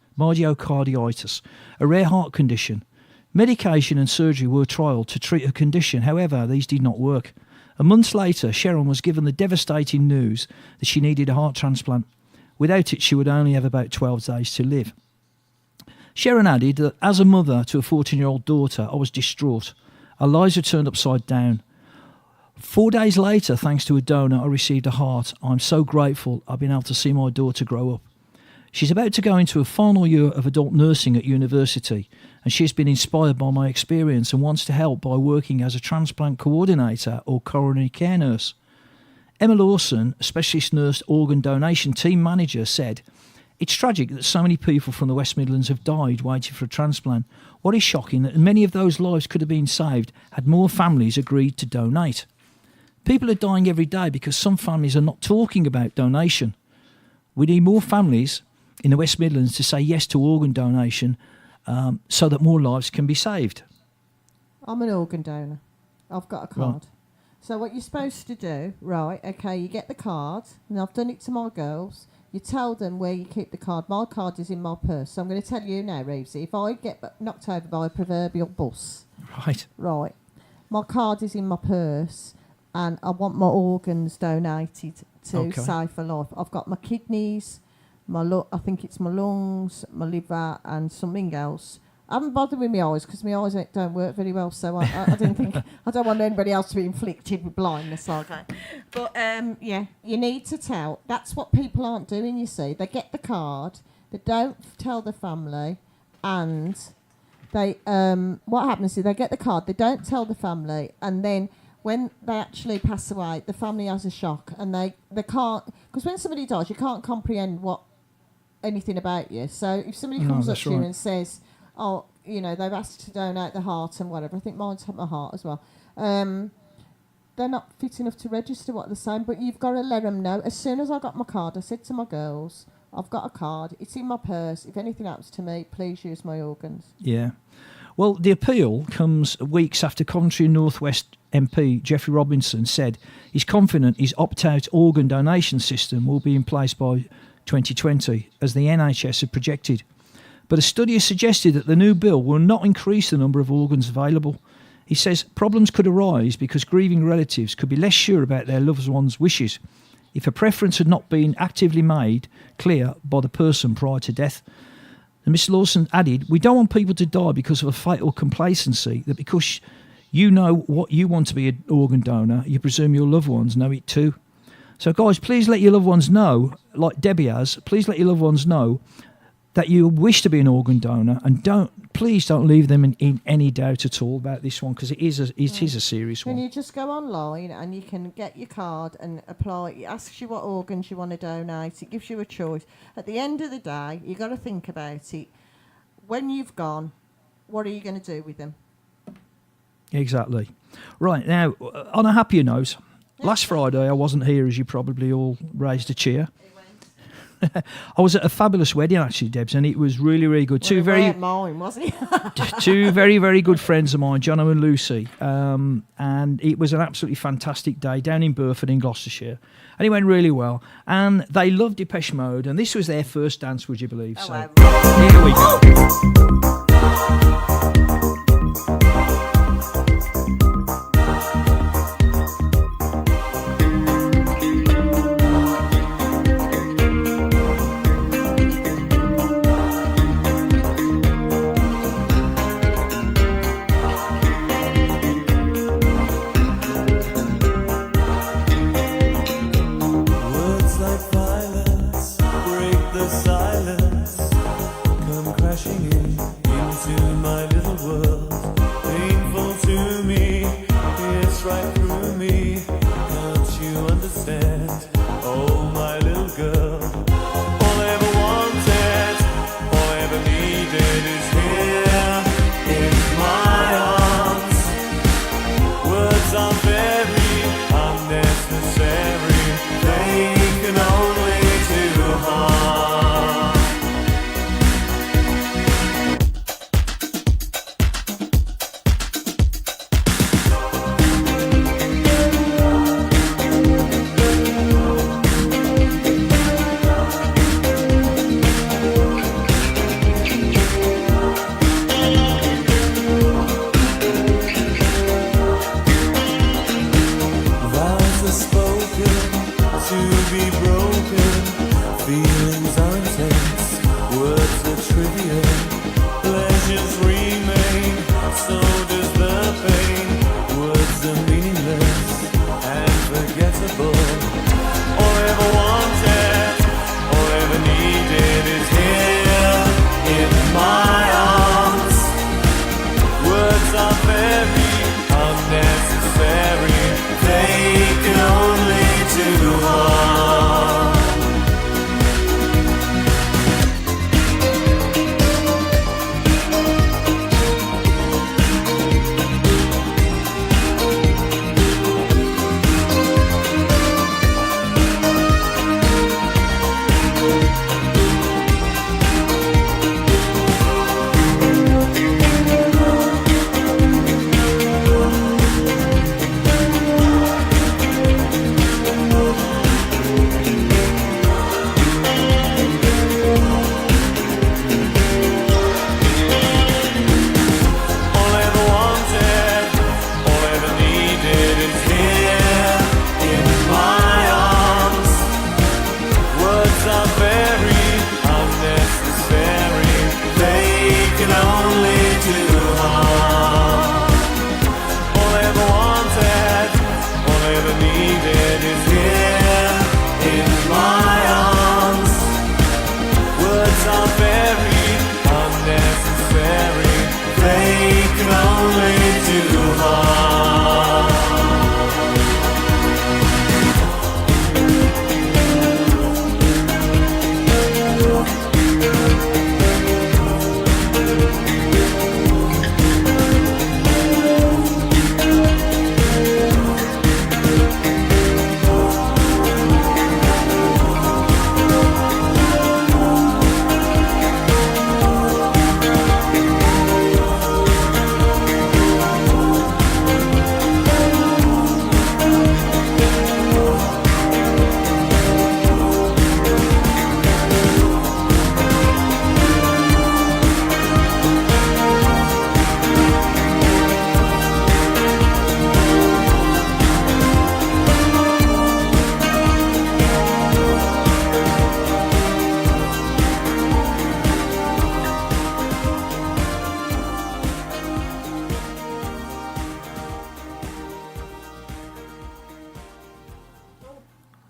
a rare heart condition. Medication and surgery were trialled to treat her condition. However, these did not work. A month later, Sharon was given the devastating news that she needed a heart transplant. Without it, she would only have about 12 days to live. Sharon added that as a mother to a 14-year-old daughter, I was distraught. Our lives were turned upside down. 4 days later, thanks to a donor, I received a heart. I'm so grateful I've been able to see my daughter grow up. She's about to go into a final year of adult nursing at university, and she's been inspired by my experience and wants to help by working as a transplant coordinator or coronary care nurse. Emma Lawson, specialist nurse organ donation team manager, said, "It's tragic that so many people from the West Midlands have died waiting for a transplant. What is shocking that many of those lives could have been saved had more families agreed to donate. People are dying every day because some families are not talking about donation. We need more families in the West Midlands to say yes to organ donation so that more lives can be saved." I'm an organ donor. I've got a card. So what you're supposed to do, right, okay, you get the card, and I've done it to my girls. You tell them where you keep the card. My card is in my purse. So I'm going to tell you now, Reevesy, if I get knocked over by a proverbial bus, right, my card is in my purse, and I want my organs donated to Save for Life. I've got my kidneys, I think it's my lungs, my liver, and something else. I haven't bothered with my eyes because my eyes don't work very well, so I didn't think I don't want anybody else to be inflicted with blindness. Okay, but yeah, you need to tell. That's what people aren't doing. You see, they get the card, they don't tell the family, and they what happens is they get the card, they don't tell the family, and then when they actually pass away, the family has a shock, and they can't, because when somebody dies, you can't comprehend anything about you. So if somebody comes up to you and says, "Oh, you know, they've asked to donate the heart and whatever," I think mine's had my heart as well. They're not fit enough to register what they're saying, but you've got to let them know. As soon as I got my card, I said to my girls, "I've got a card. It's in my purse. If anything happens to me, please use my organs." Yeah. Well, the appeal comes weeks after Coventry North West MP Geoffrey Robinson said he's confident his opt-out organ donation system will be in place by 2020, as the NHS had projected. But a study has suggested that the new bill will not increase the number of organs available. He says problems could arise because grieving relatives could be less sure about their loved ones' wishes if a preference had not been actively made clear by the person prior to death. And Mr. Lawson added, "We don't want people to die because of a fatal complacency, that because you know what you want to be an organ donor, you presume your loved ones know it too." So guys, please let your loved ones know, like Debbie has, please let your loved ones know that you wish to be an organ donor, and don't please don't leave them in any doubt at all about this one, because it is a serious Then one. you just go online and you can get your card and apply. It asks you what organs you want to donate. It gives you a choice. At the end of the day, you got to think about it. When you've gone, what are you going to do with them? Exactly. Right, now, on a happier note, last Friday I wasn't here, as you probably all raised a cheer. I was at a fabulous wedding, actually, Debs, and it was really, really good. Well, it weren't mine, was it? Two very, very good friends of mine, Jono and Lucy, and it was an absolutely fantastic day down in Burford in Gloucestershire, and it went really well. And they loved Depeche Mode, and this was their first dance, would you believe? So here we go. Words like violence break the silence, come crashing into my little world. Painful to me, it's right through me. Can't you understand? Oh, my little girl. All I ever wanted, all I ever needed is here in my arms. Words are very unnecessary. They can only do harm. Vows are spoken to be broken. Feelings are intense, words are trivial. Pleasures remain, so does the pain. Words are meaningless and forgettable. All I ever wanted, all I ever needed is here in my arms. Words are very unnecessary. They can only do harm. All I ever wanted, all I ever needed is here in my arms. Words are very unnecessary. They can only do harm. All I ever wanted, all I ever needed is here in my arms. Words are very unnecessary. They can only do harm.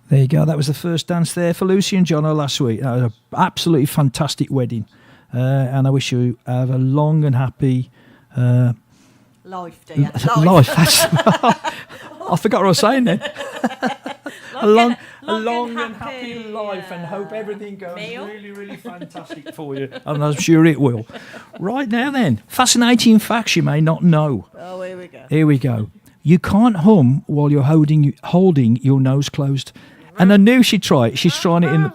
There you go. That was the first dance there for Lucy and Jono last week. That was an absolutely fantastic wedding. and I wish you have a long and happy Life, dear. life. I forgot what I was saying then. a long and happy life, and hope everything goes really, really fantastic for you. And I'm sure it will. Right now then, fascinating facts you may not know. Oh, here we go. Here we go. You can't hum while you're holding your nose closed. And I knew she'd try it. She's trying it in the...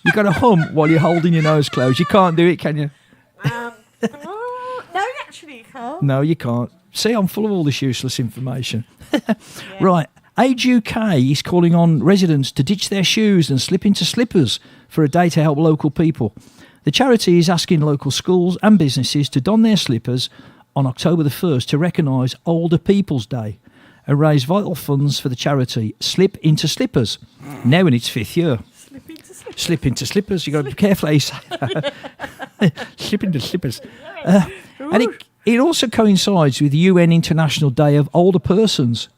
You got to hum while you're holding your nose closed. You can't do it, can you? No, actually you can't. No, you can't. See, I'm full of all this useless information. Right. Age UK is calling on residents to ditch their shoes and slip into slippers for a day to help local people. The charity is asking local schools and businesses to don their slippers on October the 1st to recognise Older People's Day and raise vital funds for the charity Slip Into Slippers, now in its 5th year. Slip into slippers. You've got to be careful how you say that. Slip into slippers. And it also coincides with the UN International Day of Older Persons,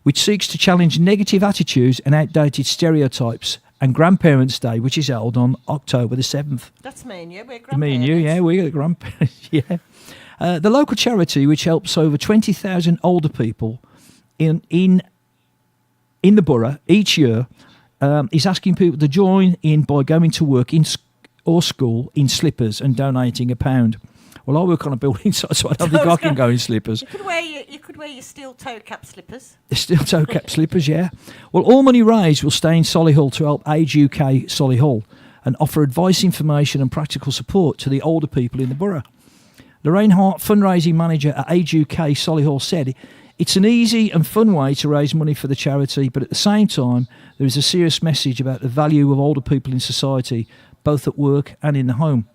which seeks to challenge negative attitudes and outdated stereotypes, and Grandparents' Day, which is held on October the 7th. That's me and you. We're grandparents. Me and you, yeah, we're the grandparents, yeah. The local charity, which helps over 20,000 older people in the borough each year, is asking people to join in by going to work or school in slippers and donating £1. Well, I work on a building site, so I don't think I can go in slippers. You could wear your steel toe cap slippers. The steel toe cap slippers, yeah. Well, all money raised will stay in Solihull to help Age UK Solihull and offer advice, information and practical support to the older people in the borough. Lorraine Hart, fundraising manager at Age UK Solihull, said, "It's an easy and fun way to raise money for the charity, but at the same time, there is a serious message about the value of older people in society, both at work and in the home.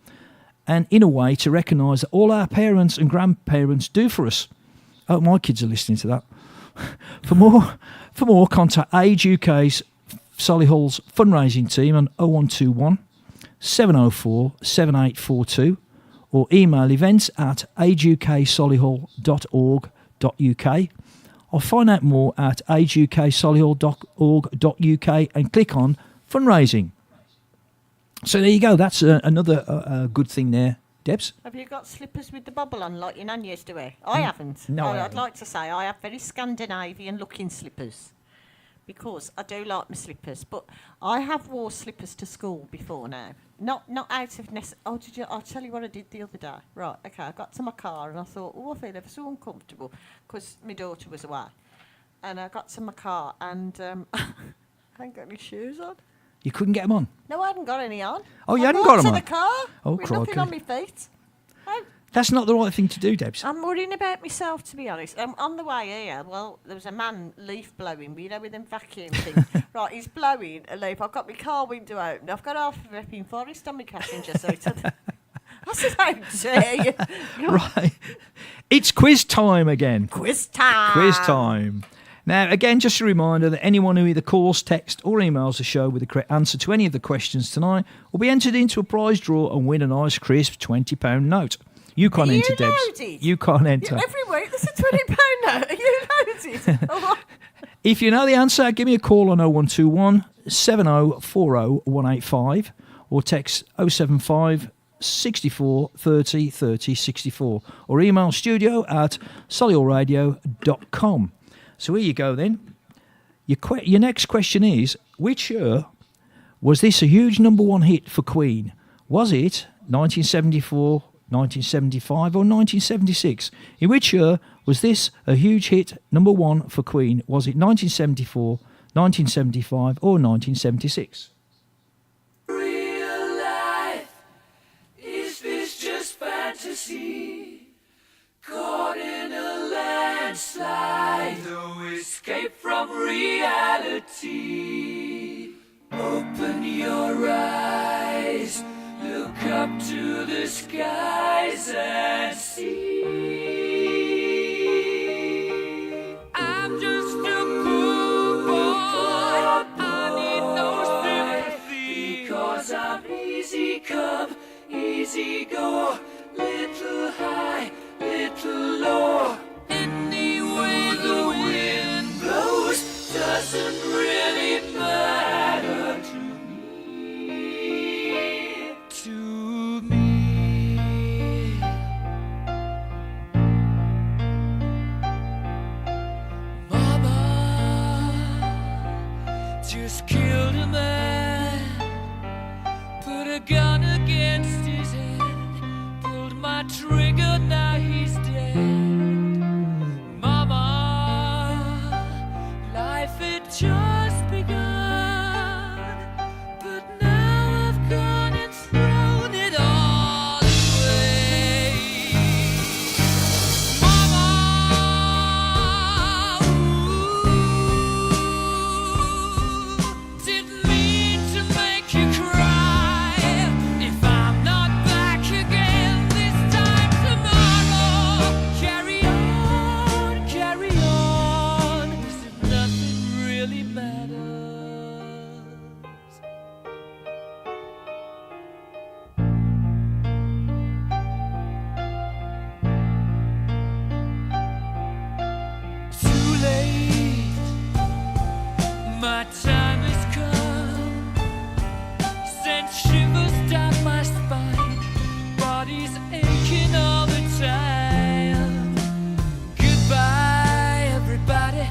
And in a way to recognise that all our parents and grandparents do for us." Oh, my kids are listening to that. For more, contact Age UK's Solihull's fundraising team on 0121 704 7842 or email events@ageukSolihull.org.uk. Or find out more at ageukSolihull.org.uk and click on fundraising. So there you go. That's another good thing there, Debs. Have you got slippers with the bubble on like your nan used to wear? I haven't. No, I I'd haven't. like to say I have very Scandinavian-looking slippers because I do like my slippers. But I have wore slippers to school before now. Not out of necessity. Oh, did you? I'll tell you what I did the other day. Right, okay. I got to my car and I thought, I feel ever so uncomfortable because my daughter was away. And I got to my car and I hadn't got any shoes on. You couldn't get them on? No, I hadn't got any on. Oh, you hadn't got them on? I got to the car Oh, with nothing crikey. on my feet. That's not the right thing to do, Debs. I'm worrying about myself, to be honest. On the way here, well, there was a man leaf blowing, you know, with them vacuum things. Right, he's blowing a leaf. I've got my car window open. I've got half of Epping Forest on my passenger seat. I said, how dare you? Right. It's quiz time again. Quiz time. Quiz time. Now, again, just a reminder that anyone who either calls, text or emails the show with the correct answer to any of the questions tonight will be entered into a prize draw and win a nice, crisp £20 note. You can't enter, Debs. Loaded? You can't enter. Every week there's a £20 note. Are you loaded? Oh, If you know the answer, give me a call on 0121 7040 185 or text 075 64 30 30 64 or email studio@solihullradio.com. So here you go then. Your next question is, which year was this a huge number one hit for Queen? Was it 1974, 1975 or 1976? In which year was this a huge hit number one for Queen? Was it 1974, 1975 or 1976? Real life, is this just fantasy? Caught in a landslide, no escape from reality. Open your eyes, look up to the skies and see. I'm just a poor boy, I need no sympathy, because I'm easy come, easy go, little high, little low. Any way the wind blows doesn't really matter to me. To just killed a man, put a gun against his head, pulled my trigger, now he's dead. Mama, life had just begun, but now I've gone and thrown it all away. Mama, didn't mean to make you cry. If I'm not back again this time tomorrow, carry on, as if nothing really matters. Too late, my time has come. Sent shivers down my spine, body's aching all the time. Goodbye, everybody,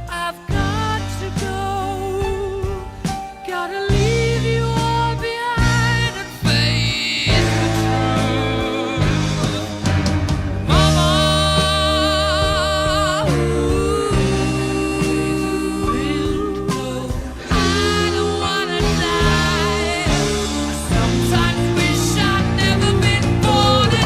I've got to go. Gotta leave you all behind and face the truth. Mama, I don't wanna die. I sometimes wish I'd never been born at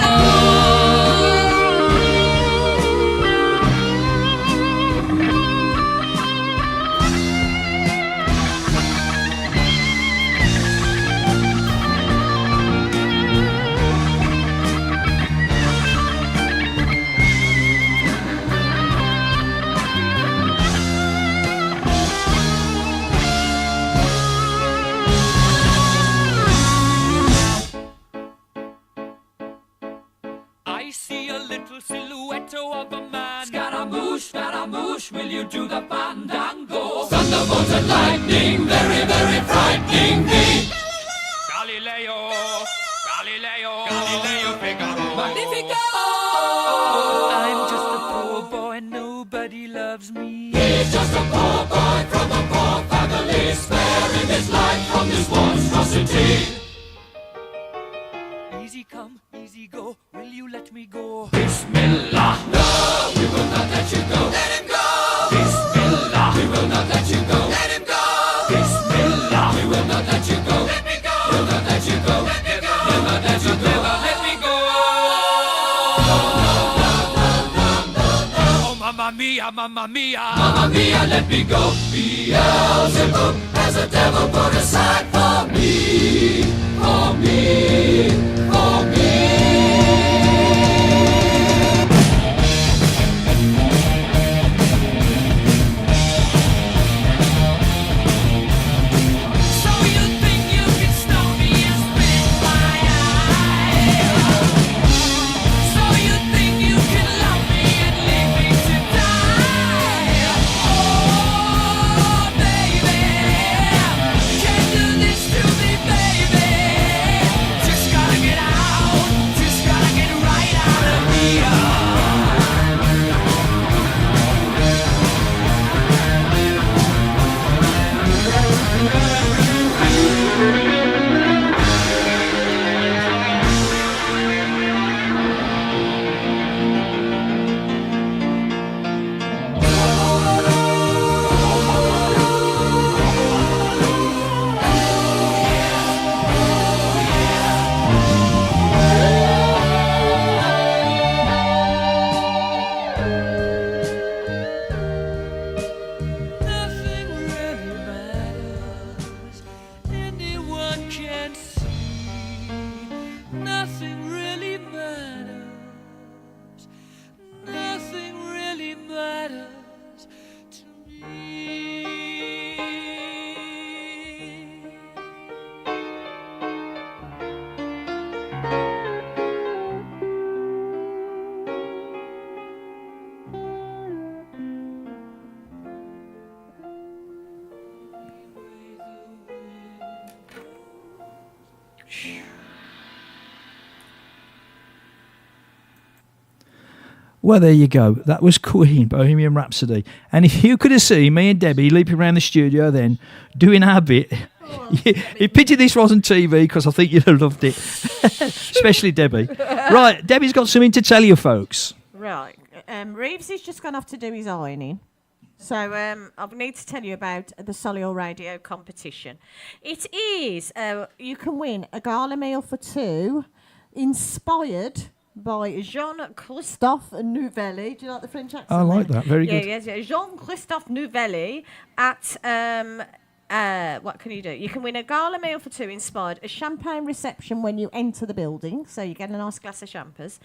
I see a little silhouette of a man. Scaramouche, will you do the fandango? Thunderbolt and lightning, very, very frightening me. Galileo, Figaro. Magnifico! I'm just a poor boy, nobody loves me. He's just a poor boy from a poor family, sparing his life from this monstrosity. Easy come, easy go, will you let me go? Bismillah, no, we will not let you go. Let him go! Bismillah, we will not let you go. Let him go! Bismillah, we will not let you go. Let me go! We'll not let you go. Let me go! We'll not let you go. Never let me go! Oh, mamma mia, mamma mia. Mamma mia, let me go. Beelzebub has a devil put aside for me. For me, for me. So you think you can stone me and spit my eye? So you think you can love me and leave me to die? Oh, baby, can't do this to me, baby. Just gotta get out. Well, there you go. That was Queen, Bohemian Rhapsody. And if you could have seen me and Debbie leaping around the studio then, doing our bit, you pity this wasn't TV because I think you'd have loved it, especially Debbie. Right, Debbie's got something to tell you, folks. Right. Reeves has just gone off to do his ironing. So I need to tell you about the Solihull Radio competition. It is, you can win a gala meal for two, inspired by Jean-Christophe Nouvelli. Do you like the French accent? I like that. Very good. Yes, Jean-Christophe Nouvelli at... what can you do? You can win a gala meal for two inspired, a champagne reception when you enter the building, so you get a nice glass of champers.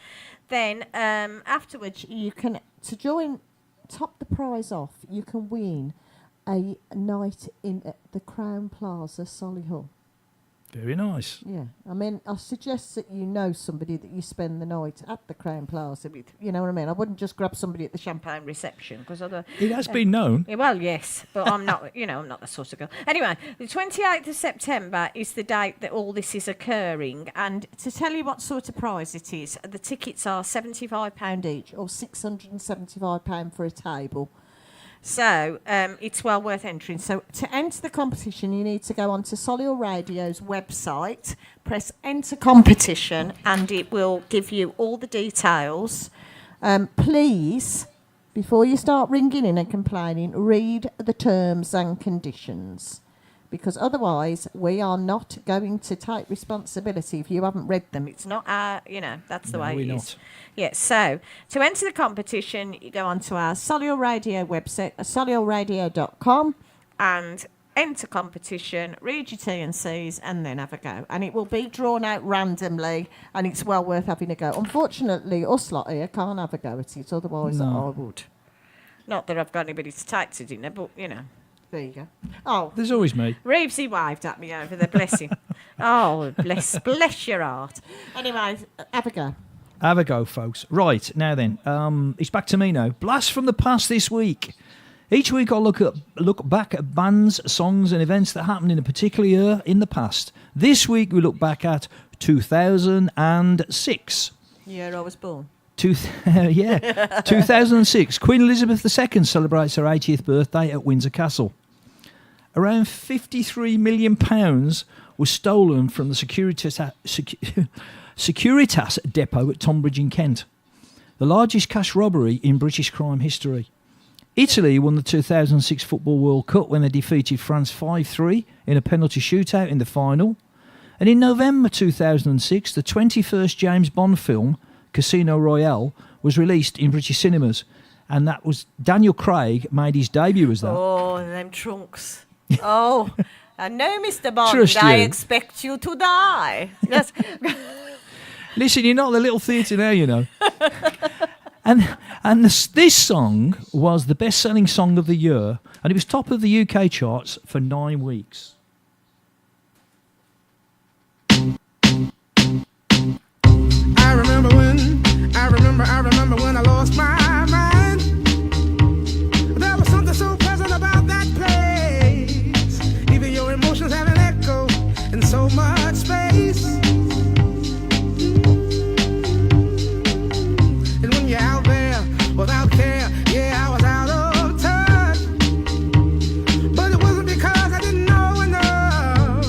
Then afterwards, you can, to join, top the prize off, you can win a night in the Crown Plaza, Solihull. Very nice. Yeah, I mean, I suggest that you know somebody that you spend the night at the Crown Plaza with. You know what I mean? I wouldn't just grab somebody at the champagne reception because It has been known. Yeah, well, yes, but I'm not. I'm not the sort of girl. Anyway, the 28th of September is the date that all this is occurring, and to tell you what sort of prize it is, the tickets are £75 each, or £675 for a table. So it's well worth entering. So to enter the competition, you need to go onto Solihull Radio's website, press enter competition, and it will give you all the details. Please, before you start ringing in and complaining, read the terms and conditions, because otherwise we are not going to take responsibility if you haven't read them. It's not our, that's the way it is. Not. Yes, so to enter the competition, you go onto our Solihull Radio website, solihullradio.com, and enter competition, read your T&Cs, and then have a go. And it will be drawn out randomly, and it's well worth having a go. Unfortunately, us lot here can't have a go at it, otherwise I would. Not that I've got anybody to take to dinner, but, there you go. Oh, There's always me. Reevesy waved at me over there, bless him. Oh, bless your heart. Anyway, have a go. Have a go, folks. Right, now then, it's back to me now. Blast from the past this week. Each week I'll look back at bands, songs and events that happened in a particular year in the past. This week we look back at 2006. Year I was born. 2006. Queen Elizabeth II celebrates her 80th birthday at Windsor Castle. Around £53 million was stolen from the Securitas depot at Tonbridge in Kent, the largest cash robbery in British crime history. Italy won the 2006 Football World Cup when they defeated France 5-3 in a penalty shootout in the final. And in November 2006, the 21st James Bond film, Casino Royale, was released in British cinemas. And that was Daniel Craig made his debut as that. Oh, them trunks. Oh, I know, Mr. Bond, Trust I you. expect you to die. Yes. Listen, you're not the little theatre now, you know. And this song was the best-selling song of the year, and it was top of the UK charts for 9 weeks. I remember when I lost my mind. There was something so pleasant about that place. Even your emotions have an echo in so much space. And when you're out there without care, yeah, I was out of touch. But it wasn't because I didn't know enough.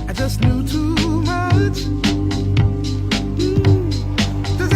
I just knew too much. Does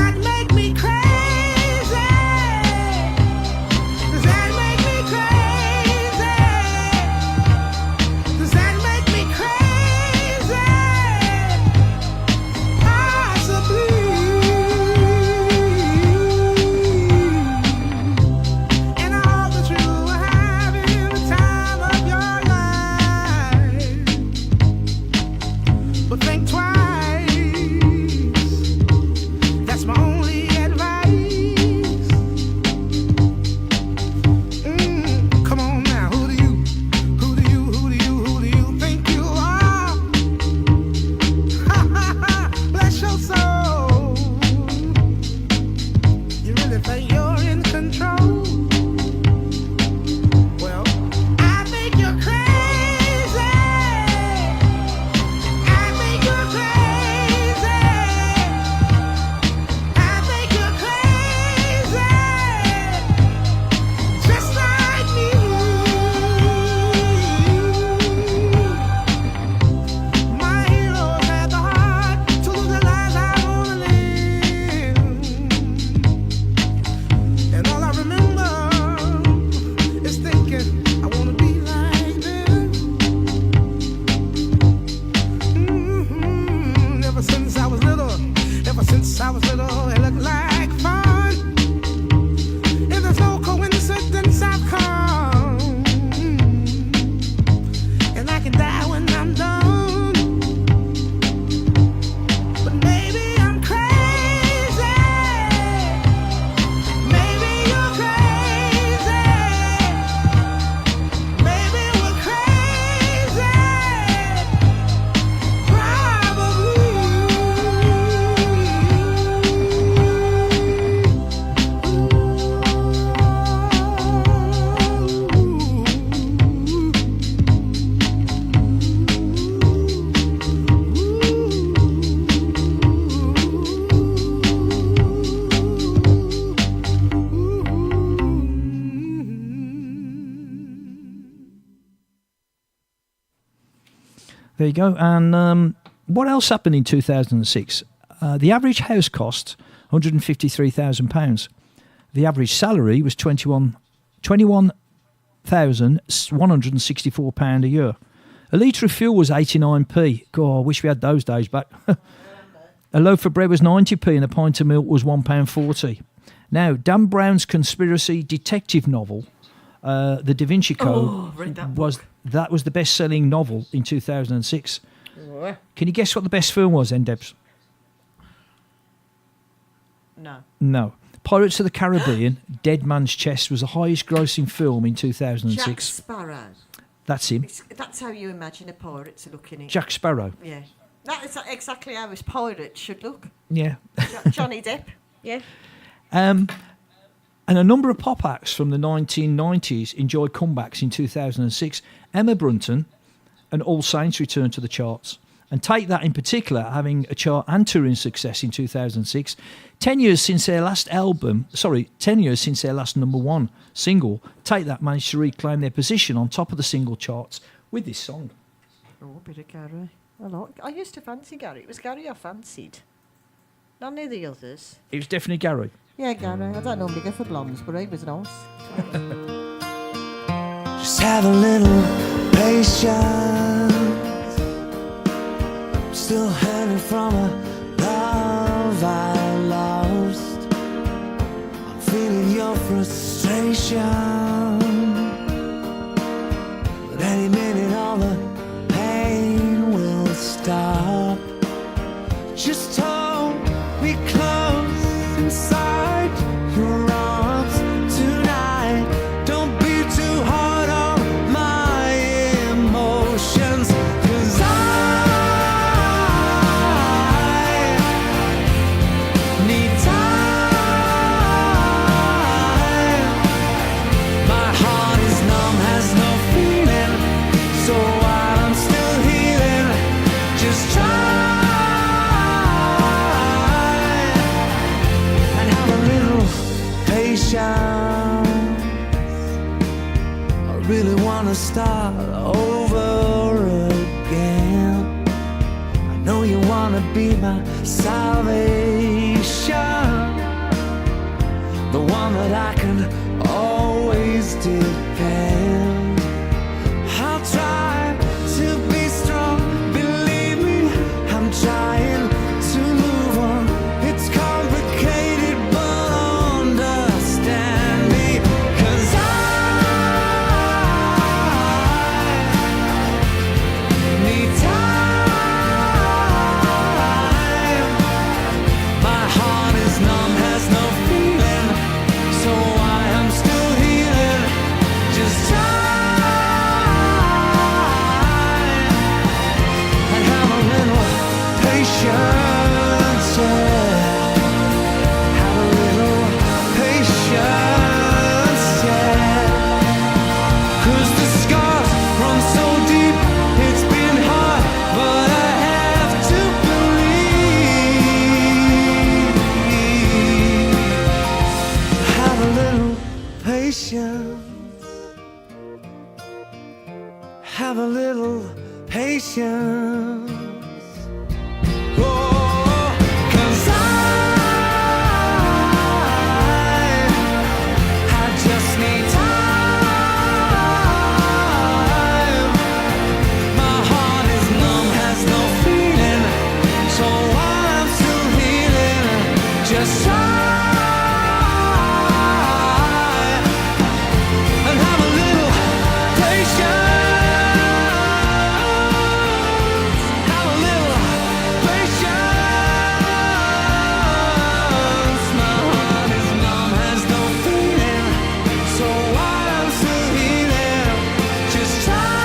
There you go. And what else happened in 2006? The average house cost £153,000. The average salary was £21,164 a year. A litre of fuel was 89p. God, I wish we had those days back. A loaf of bread was 90p and a pint of milk was £1.40. Now, Dan Brown's conspiracy detective novel, The Da Vinci Code, was the best-selling novel in 2006. Can you guess what the best film was, then, Debs? No. Pirates of the Caribbean, Dead Man's Chest was the highest-grossing film in 2006. Jack Sparrow. That's him. That's how you imagine a pirate to look in it. Jack Sparrow. Yeah. That is exactly how a pirate should look. Yeah. Johnny Depp. Yeah. And a number of pop acts from the 1990s enjoyed comebacks in 2006. Emma Brunton and All Saints returned to the charts. And Take That in particular, having a chart and touring success in 2006. 10 years since their last number one single, Take That managed to reclaim their position on top of the single charts with this song. Oh, a bit of Gary. I used to fancy Gary. It was Gary I fancied. None of the others. It was definitely Gary. Yeah, Gary. I don't normally go for blondes, but he was nice. Just have a little patience. I'm still hurting from a love I lost. I'm feeling your frustration. But any minute all the pain will stop. Just hold me close inside your arms tonight. Don't be too hard on my emotions, 'cause I need time. My heart is numb, has no feeling, so while I'm still healing, just try and have a little patience. I really wanna start over again. I know you wanna be my salvation, the one that I can always depend. I'll try to be strong, believe me, I'm trying to move on. It's complicated, but understand me, 'cause I need time. My heart is numb, has no feeling, so I am still healing. Just time and have a little patience, yeah. Have a little patience, yeah. 'Cause the scars run so deep, it's been hard, but I have to believe. Have a little patience. Have a little patience. Oh, 'cause I just need time. My heart is numb, has no feeling, so I'm still healing. Just try and have a little patience. Have a little patience. My heart is numb, has no feeling, so I'm still healing. Just try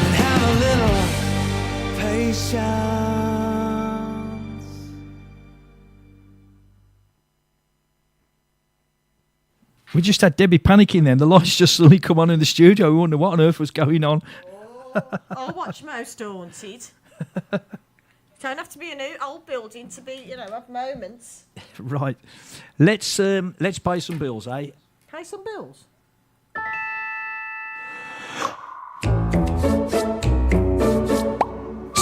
and have a little patience. We just had Debbie panicking then. The lights just suddenly come on in the studio. We wonder what on earth was going on. I'll watch Most Haunted. Don't have to be an old building to be, have moments. Right. Let's pay some bills, eh? Pay some bills.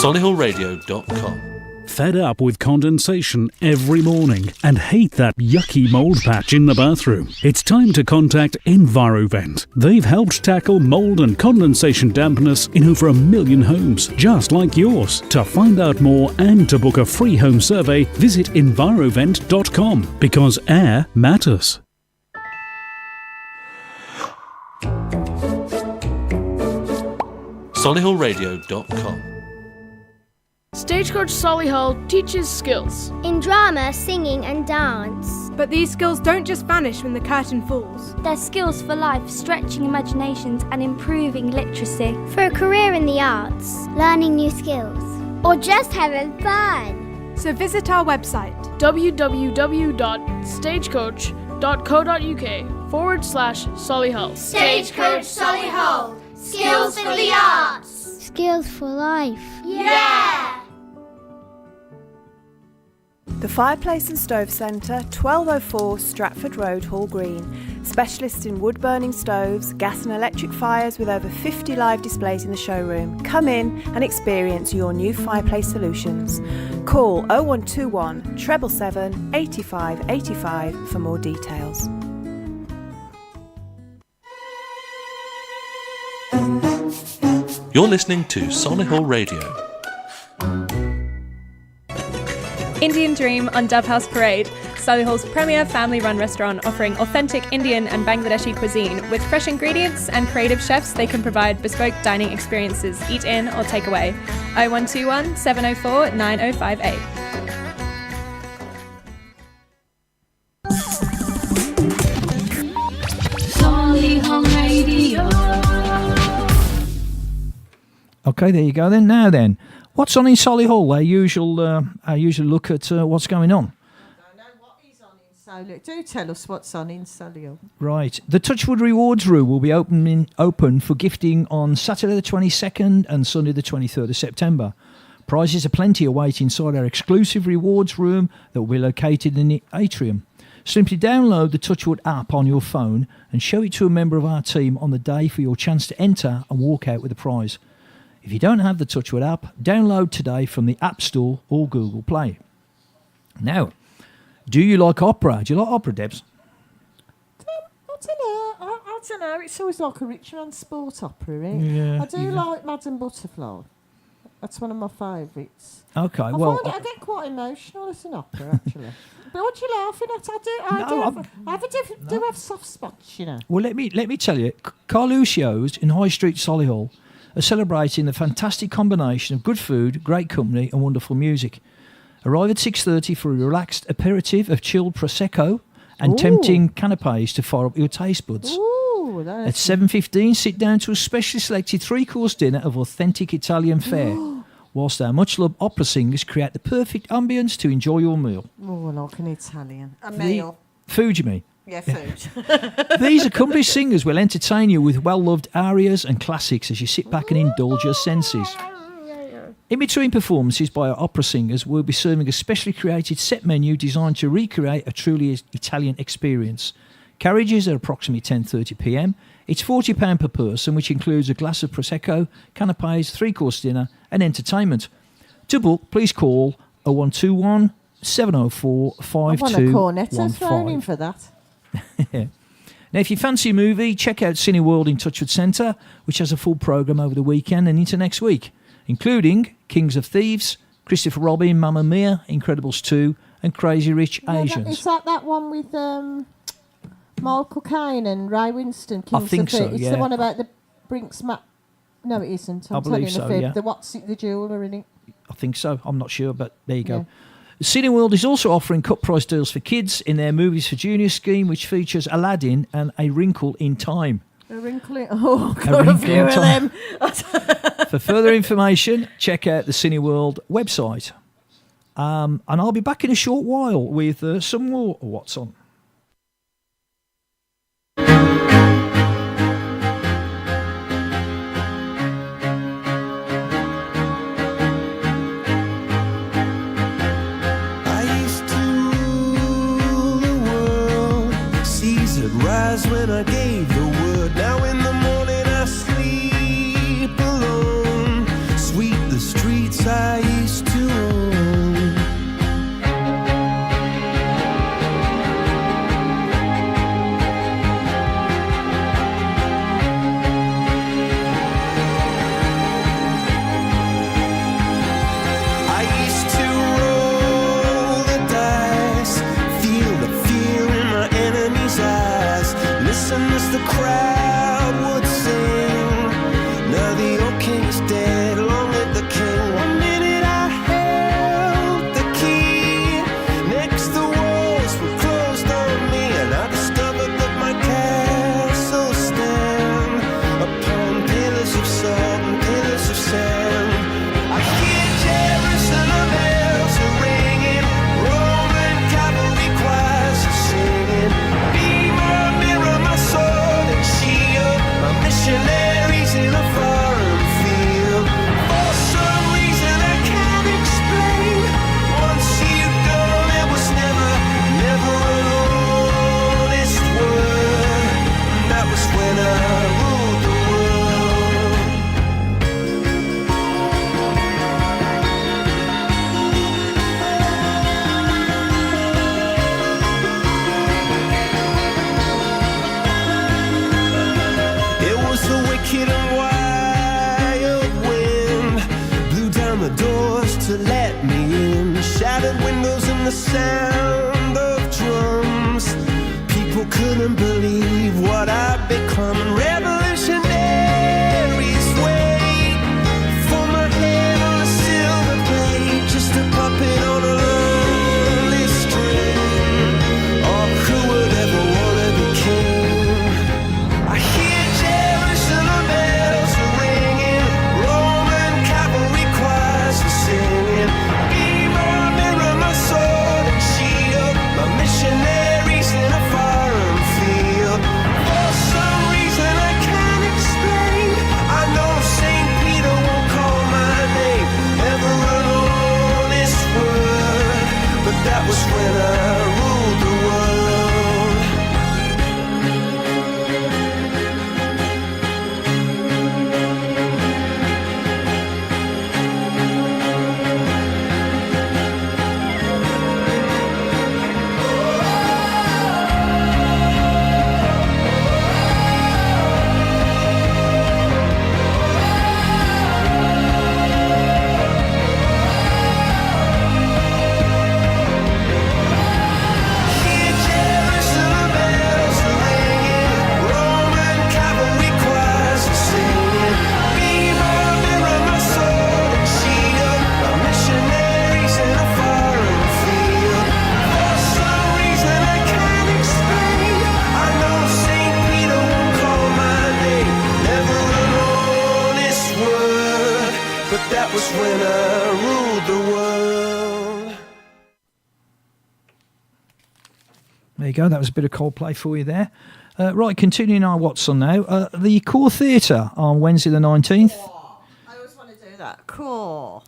Solihullradio.com. Fed up with condensation every morning and hate that yucky mould patch in the bathroom? It's time to contact Envirovent. They've helped tackle mould and condensation dampness in over 1 million homes, just like yours. To find out more and to book a free home survey, visit envirovent.com, because air matters. Solihullradio.com. Stagecoach Solihull teaches skills in drama, singing and dance. But these skills don't just vanish when the curtain falls. They're skills for life, stretching imaginations and improving literacy. For a career in the arts, learning new skills, or just having fun. So visit our website www.stagecoach.co.uk/Solihull. Stagecoach Solihull. Skills for the arts. Skills for life. Yeah! The Fireplace and Stove Centre, 1204 Stratford Road, Hall Green. Specialists in wood-burning stoves, gas and electric fires with over 50 live displays in the showroom. Come in and experience your new fireplace solutions. Call 0121 777 85 85 for more details. You're listening to Solihull Radio. Indian Dream on Dove House Parade, Solihull's premier family-run restaurant offering authentic Indian and Bangladeshi cuisine with fresh ingredients and creative chefs. They can provide bespoke dining experiences, eat in or take away. 0121 704 9058. Solihull Radio. Okay, there you go then. Now then, what's on in Solihull? Our usual look at what's going on. Do tell us what's on in Solihull. Right. The Touchwood Rewards Room will be open for gifting on Saturday the 22nd and Sunday the 23rd of September. Prizes are plenty await inside our exclusive rewards room that will be located in the atrium. Simply download the Touchwood app on your phone and show it to a member of our team on the day for your chance to enter and walk out with a prize. If you don't have the Touchwood app, download today from the App Store or Google Play. Now, do you like opera? Do you like opera, Debs? I don't know. It's always like a rich man's sport opera, right? Yeah, I do like Madame Butterfly. That's one of my favourites. Okay, I get quite emotional as an opera, actually. But what are you laughing at? I do have soft spots, you know. Well, let me tell you, Carluccio's in High Street, Solihull, are celebrating the fantastic combination of good food, great company and wonderful music. Arrive at 6:30 for a relaxed aperitif of chilled Prosecco and tempting canapes to fire up your taste buds. At 7:15, sit down to a specially selected three-course dinner of authentic Italian fare, whilst our much-loved opera singers create the perfect ambience to enjoy your meal. Oh, like an Italian. A meal. Food, you mean? Yeah, food. These accomplished singers will entertain you with well-loved arias and classics as you sit back and indulge your senses. In between performances by our opera singers, we'll be serving a specially created set menu designed to recreate a truly Italian experience. Carriages are approximately 10:30 p.m. It's £40 per person, which includes a glass of Prosecco, canapes, three-course dinner and entertainment. To book, please call 0121 704 5215. I want a cornetto thrown in for that. Yeah. Now, if you fancy a movie, check out Cineworld in Touchwood Centre, which has a full programme over the weekend and into next week, including Kings of Thieves, Christopher Robin, Mamma Mia, Incredibles 2 and Crazy Rich Asians. Is that one with Michael Caine and Ray Winston? Kings I think of so, Thieves? yeah. It's the one about the Brinks map. No, it isn't. I I'm believe telling so, a fib. yeah. The what's it, the jeweller in it. I think so. I'm not sure, but there you go. Yeah. Cineworld is also offering cut price deals for kids in their Movies for Juniors scheme, which features Aladdin and A Wrinkle in Time. A wrinkle in... Oh, A got a Wrinkle few in of Time. them. For further information, check out the Cineworld website. And I'll be back in a short while with some more What's On. Rise when I gave the word. Now in the morning I sleep alone. Sweep the streets I listen as the crowd would sing. Now the old king is dead, long live the king. One minute I held the key, next the walls were closed on me, and I discovered that my castle stand upon pillars of salt and pillars of sand. I hear Jerusalem bells are ringing, Roman cavalry choirs are singing. Be my mirror, my sword and shield, my missionaries in a foreign field. For some reason I can't explain, once you've gone there was never an honest word. That was when I ruled the world. It was the wicked and wild wind, blew down the doors to let me in, shattered windows and the sound of drums. People couldn't believe what I'd become. Revolutionaries wait for my head on a silver plate, just a puppet on a lonely string. Oh, who would ever want to be king? I hear Jerusalem bells are ringing, Roman cavalry choirs are singing. Be my mirror, my sword and shield, my missionaries in a foreign field. For some reason I can't explain, I know St. Peter won't call my name, never an honest word, but that was when I ruled the world. Hear Jerusalem bells are ringing, Roman cavalry choirs are singing. Be my mirror, my sword and shield, my missionaries in a foreign field. For some reason I can't explain, I know St. Peter won't call my name, never an honest word, but that was when I ruled the world. There you go. That was a bit of Coldplay for you there. Right, continuing our What's On now. The Core Theatre on Wednesday the 19th. I always want to do that. Cool.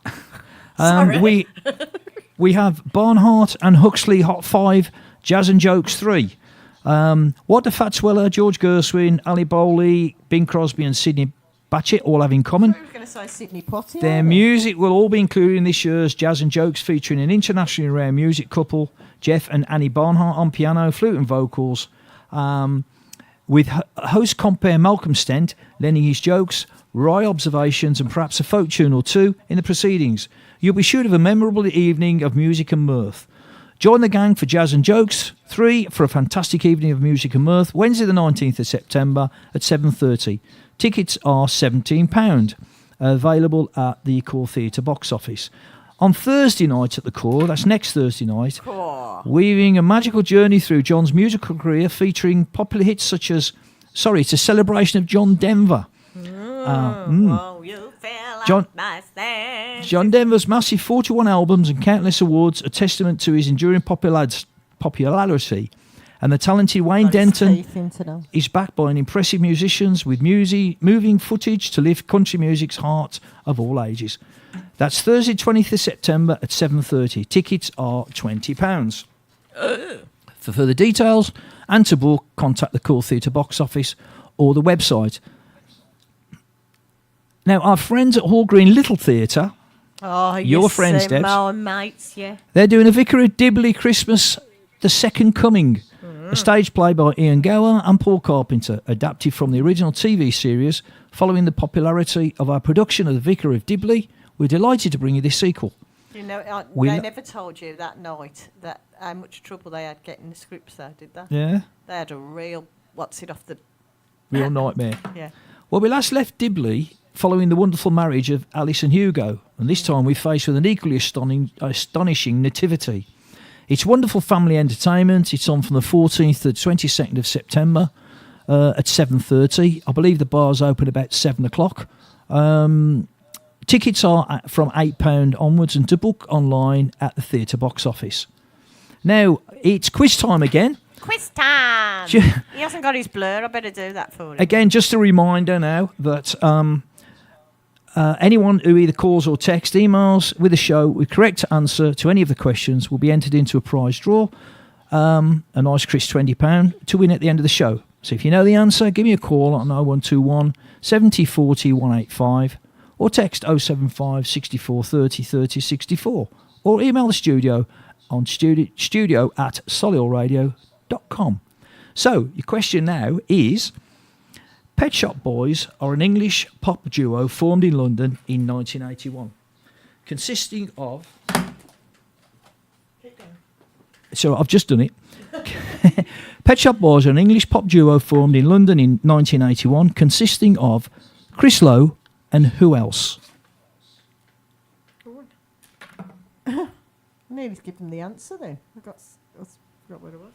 We have Barnhart and Huxley Hot 5, Jazz and Jokes 3. What the Fatsweller, George Gershwin, Ali Bowley, Bing Crosby and Sidney Batchett all have in common. I was going to say Sidney Poitier. Their music will all be included in this year's Jazz and Jokes, featuring an internationally rare music couple, Jeff and Annie Barnhart on piano, flute and vocals, with host compere Malcolm Stent lending his jokes, wry observations and perhaps a folk tune or two in the proceedings. You'll be sure of a memorable evening of music and mirth. Join the gang for Jazz and Jokes 3 for a fantastic evening of music and mirth, Wednesday the 19th of September at 7:30. Tickets are £17, available at the Core Theatre box office. On Thursday night at the Core, that's next Thursday night, weaving a magical journey through John's musical career, featuring popular hits such as, it's a celebration of John Denver. John Denver's massive 41 albums and countless awards, a testament to his enduring popularity. And the talented Wayne Denton is backed by an impressive musicians with moving footage to lift country music's heart of all ages. That's Thursday 20th of September at 7:30. Tickets are £20. For further details and to book, contact the Core Theatre box office or the website. Now, our friends at Hall Green Little Theatre, your friends, Debs, my mates, yeah. they're doing a Vicar of Dibley Christmas, The Second Coming, a stage play by Ian Gower and Paul Carpenter, adapted from the original TV series. Following the popularity of our production of The Vicar of Dibley, we're delighted to bring you this sequel. You know, they never told you that night that how much trouble they had getting the scripts though, did they? Yeah. They had a real what's it off the... Real nightmare. Yeah. Well, we last left Dibley following the wonderful marriage of Alice and Hugo, and this time we're faced with an equally astonishing nativity. It's wonderful family entertainment. It's on from the 14th to the 22nd of September at 7:30. I believe the bars open about 7 o'clock. Tickets are from £8 onwards and to book online at the theatre box office. Now, it's quiz time again. Quiz time! Ju- He hasn't got his blur. I better do that for him. Again, just a reminder now that anyone who either calls or texts emails with the show with correct answer to any of the questions will be entered into a prize draw, a nice crisp £20 to win at the end of the show. So if you know the answer, give me a call on 0121 70 40 185 or text 075 64 30 30 64 or email the studio on studio@solihullradio.com. So your question now is... Pet Shop Boys are an English pop duo formed in London in 1981, consisting of... So I've just done it. Pet Shop Boys are an English pop duo formed in London in 1981, consisting of Chris Lowe and who else? I nearly give him the answer then. I forgot what it was.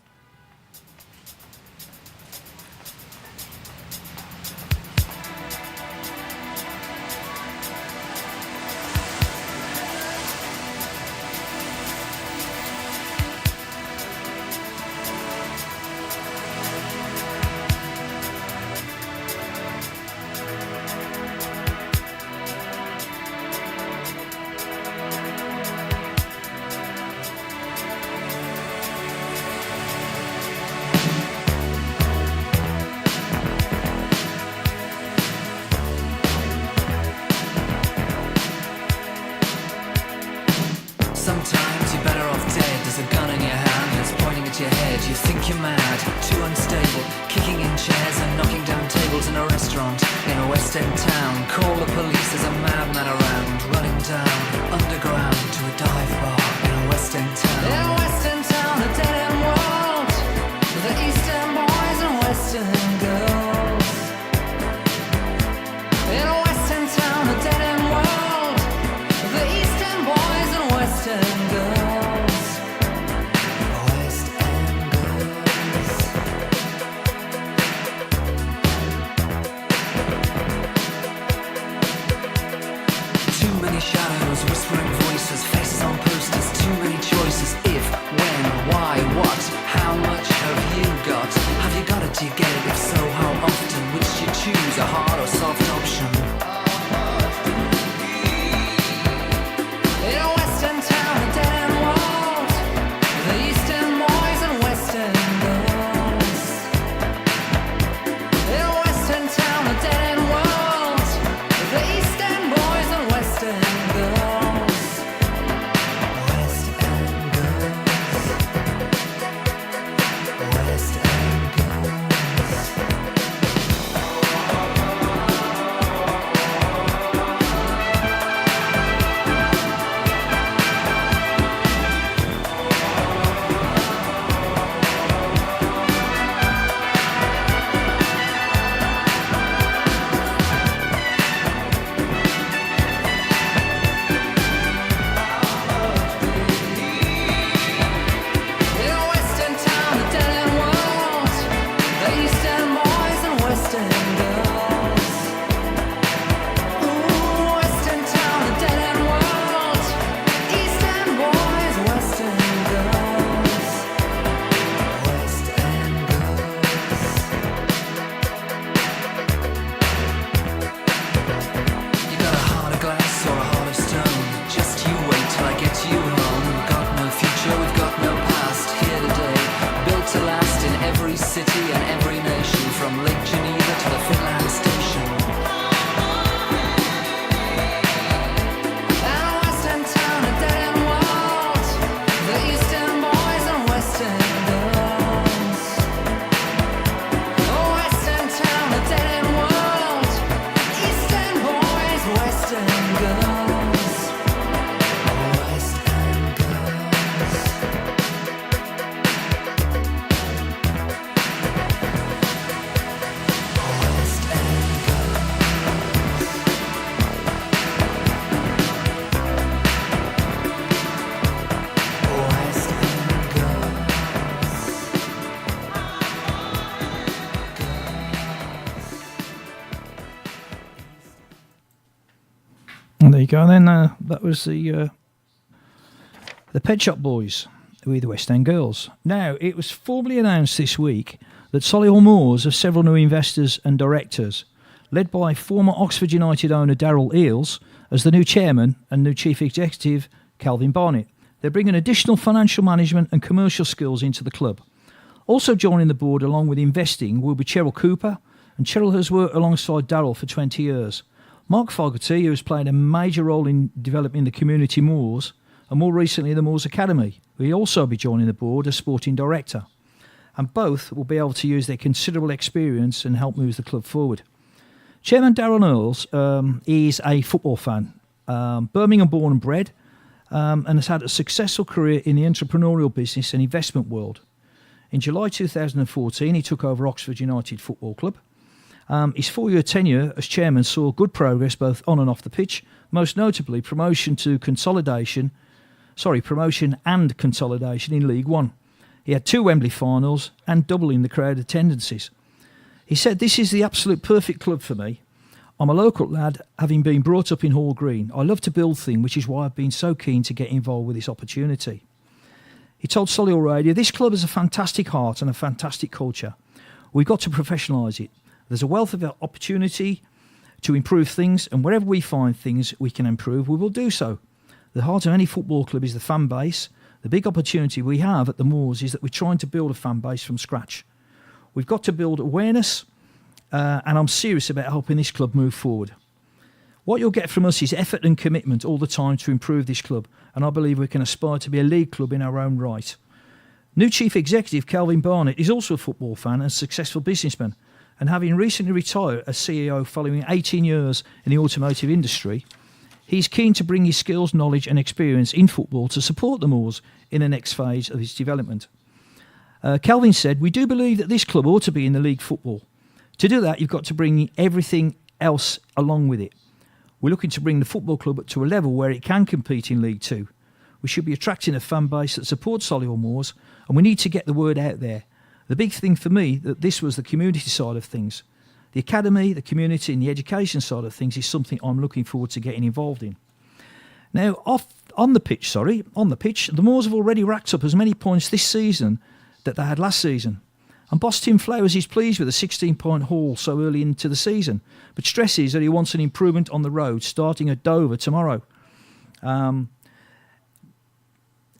Sometimes you're better off dead. There's a gun in your hand and it's pointing at your head. You think you're mad, too unstable, kicking in chairs and knocking down tables in a restaurant in a West End town. Call the police, there's a madman around, running down underground to a dive bar in a West End town. In a West End town, a dead end world, the East End boys and West End girls. In a West End town, a dead end world, the East End boys and West End girls. West End girls. Too many shadows, whispering voices, faces on posters, too many choices. If, when, why, what, how much have you got? Have you got it, do you get it? If so, how often? Which do you choose, a hard or soft option? In a West End town, a dead end world, the East End boys and West End girls. In a West End town, a dead end world, the East End boys and West End girls. West End girls. West End girls. There you go. Then that was the Pet Shop Boys with the West End Girls. Now, it was formally announced this week that Solihull Moors have several new investors and directors, led by former Oxford United owner Darryl Eales as the new chairman and new chief executive Calvin Barnett. They're bringing additional financial management and commercial skills into the club. Also joining the board along with investing will be Cheryl Cooper, and Cheryl has worked alongside Darryl for 20 years. Mark Fogarty, who has played a major role in developing the community Moors, and more recently the Moors Academy, will also be joining the board as sporting director. And both will be able to use their considerable experience and help move the club forward. Chairman Darren Earls is a football fan, Birmingham born and bred, and has had a successful career in the entrepreneurial business and investment world. In July 2014, he took over Oxford United Football Club. His 4-year tenure as chairman saw good progress both on and off the pitch, most notably promotion and consolidation in League One. He had 2 Wembley finals and doubling the crowd attendances. He said, "This is the absolute perfect club for me. I'm a local lad, having been brought up in Hall Green. I love to build things, which is why I've been so keen to get involved with this opportunity." He told Solihull Radio, "This club has a fantastic heart and a fantastic culture. We've got to professionalise it. There's a wealth of opportunity to improve things, and wherever we find things we can improve, we will do so. The heart of any football club is the fan base. The big opportunity we have at the Moors is that we're trying to build a fan base from scratch. We've got to build awareness, and I'm serious about helping this club move forward. What you'll get from us is effort and commitment all the time to improve this club, and I believe we can aspire to be a league club in our own right." New Chief Executive Calvin Barnett is also a football fan and a successful businessman, and having recently retired as CEO following 18 years in the automotive industry, he's keen to bring his skills, knowledge and experience in football to support the Moors in the next phase of its development. Calvin said, "We do believe that this club ought to be in the league football. To do that, you've got to bring everything else along with it. We're looking to bring the football club up to a level where it can compete in League Two. We should be attracting a fan base that supports Solihull Moors, and we need to get the word out there. The big thing for me, that this was the community side of things. The academy, the community and the education side of things is something I'm looking forward to getting involved in." Now, on the pitch, the Moors have already racked up as many points this season that they had last season. And boss Tim Flowers is pleased with a 16-point haul so early into the season, but stresses that he wants an improvement on the road starting at Dover tomorrow.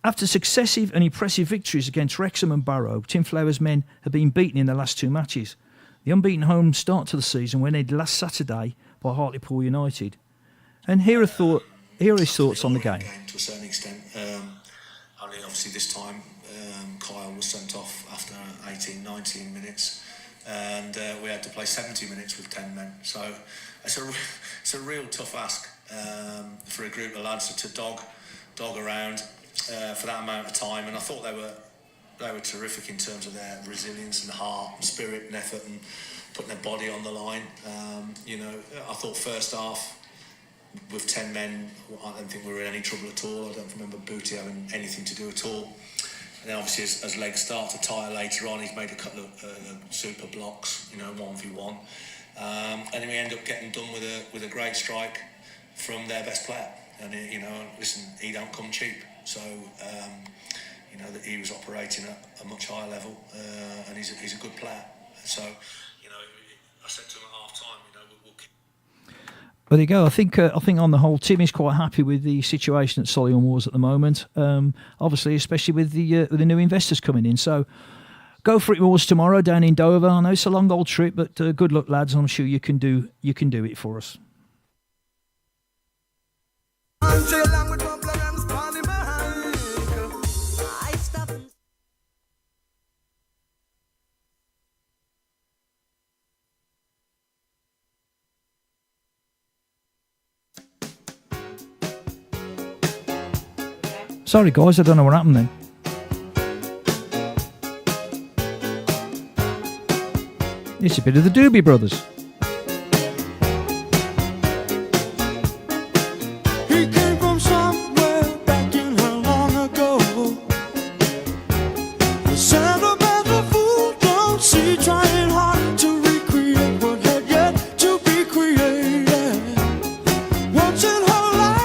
After successive and impressive victories against Wrexham and Barrow, Tim Flowers' men have been beaten in the last 2 matches. The unbeaten home start to the season were ended last Saturday by Hartlepool United. And here are his thoughts on the game. To a certain extent, only obviously this time Kyle was sent off after 18, 19 minutes, and we had to play 70 minutes with 10 men. So it's a real tough ask for a group of lads to dog around for that amount of time. And I thought they were terrific in terms of their resilience and heart and spirit and effort and putting their body on the line. I thought first half with 10 men, I don't think we were in any trouble at all. I don't remember Booty having anything to do at all. And then obviously as legs start to tire later on, he's made a couple of super blocks, 1v1. And then we end up getting done with a great strike from their best player. And listen, he don't come cheap. So that he was operating at a much higher level, and he's a good player. So I said to him at half time, we'll keep. Well, there you go. I think on the whole, Tim is quite happy with the situation at Solihull Moors at the moment. Obviously, especially with the new investors coming in. So go for it, Moors, tomorrow down in Dover. I know it's a long old trip, but good luck, lads. I'm sure you can do it for us. Sorry, guys, I don't know what happened then. It's a bit of the Doobie Brothers. He came from somewhere back in hell long ago. The sentimental fool don't see, trying hard to recreate what had yet to be created. Once in her life.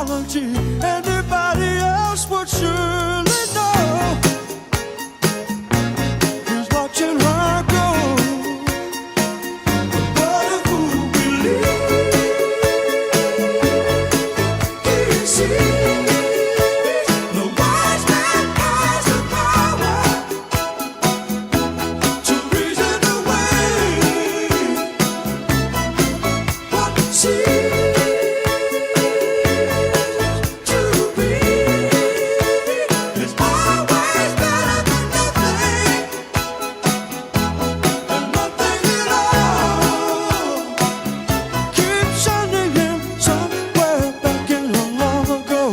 apology. Anybody else would surely know. Who's watching her go? But a fool believes he sees. The wise man has the power to reason away what seems to be. It's always better than nothing, and nothing at all. Keep sending him somewhere back in long ago,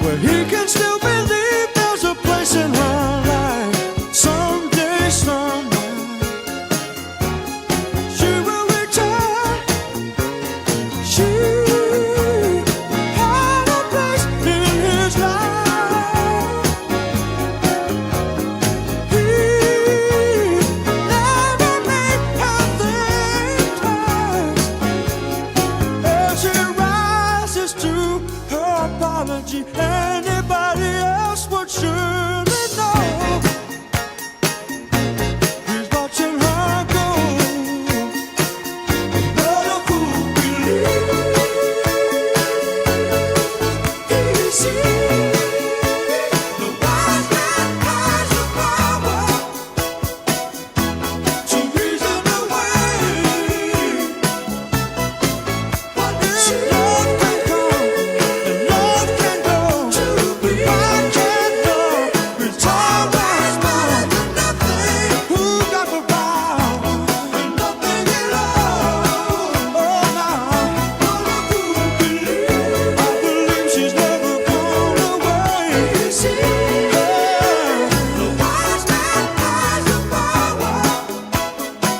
where he can still believe there's a place in her life. Someday, somewhere, she will return. She had a place in his life. He never made her think twice. As she rises to her apology, anybody else would surely know. He's watching her go. But a fool believes he sees. The wise man has the power to reason away what love can come and love can go. I can't know. It's always more than nothing. Who got the power and nothing at all? Oh, now, but a fool believes. I believe she's never gone away. He sees. The wise man has the power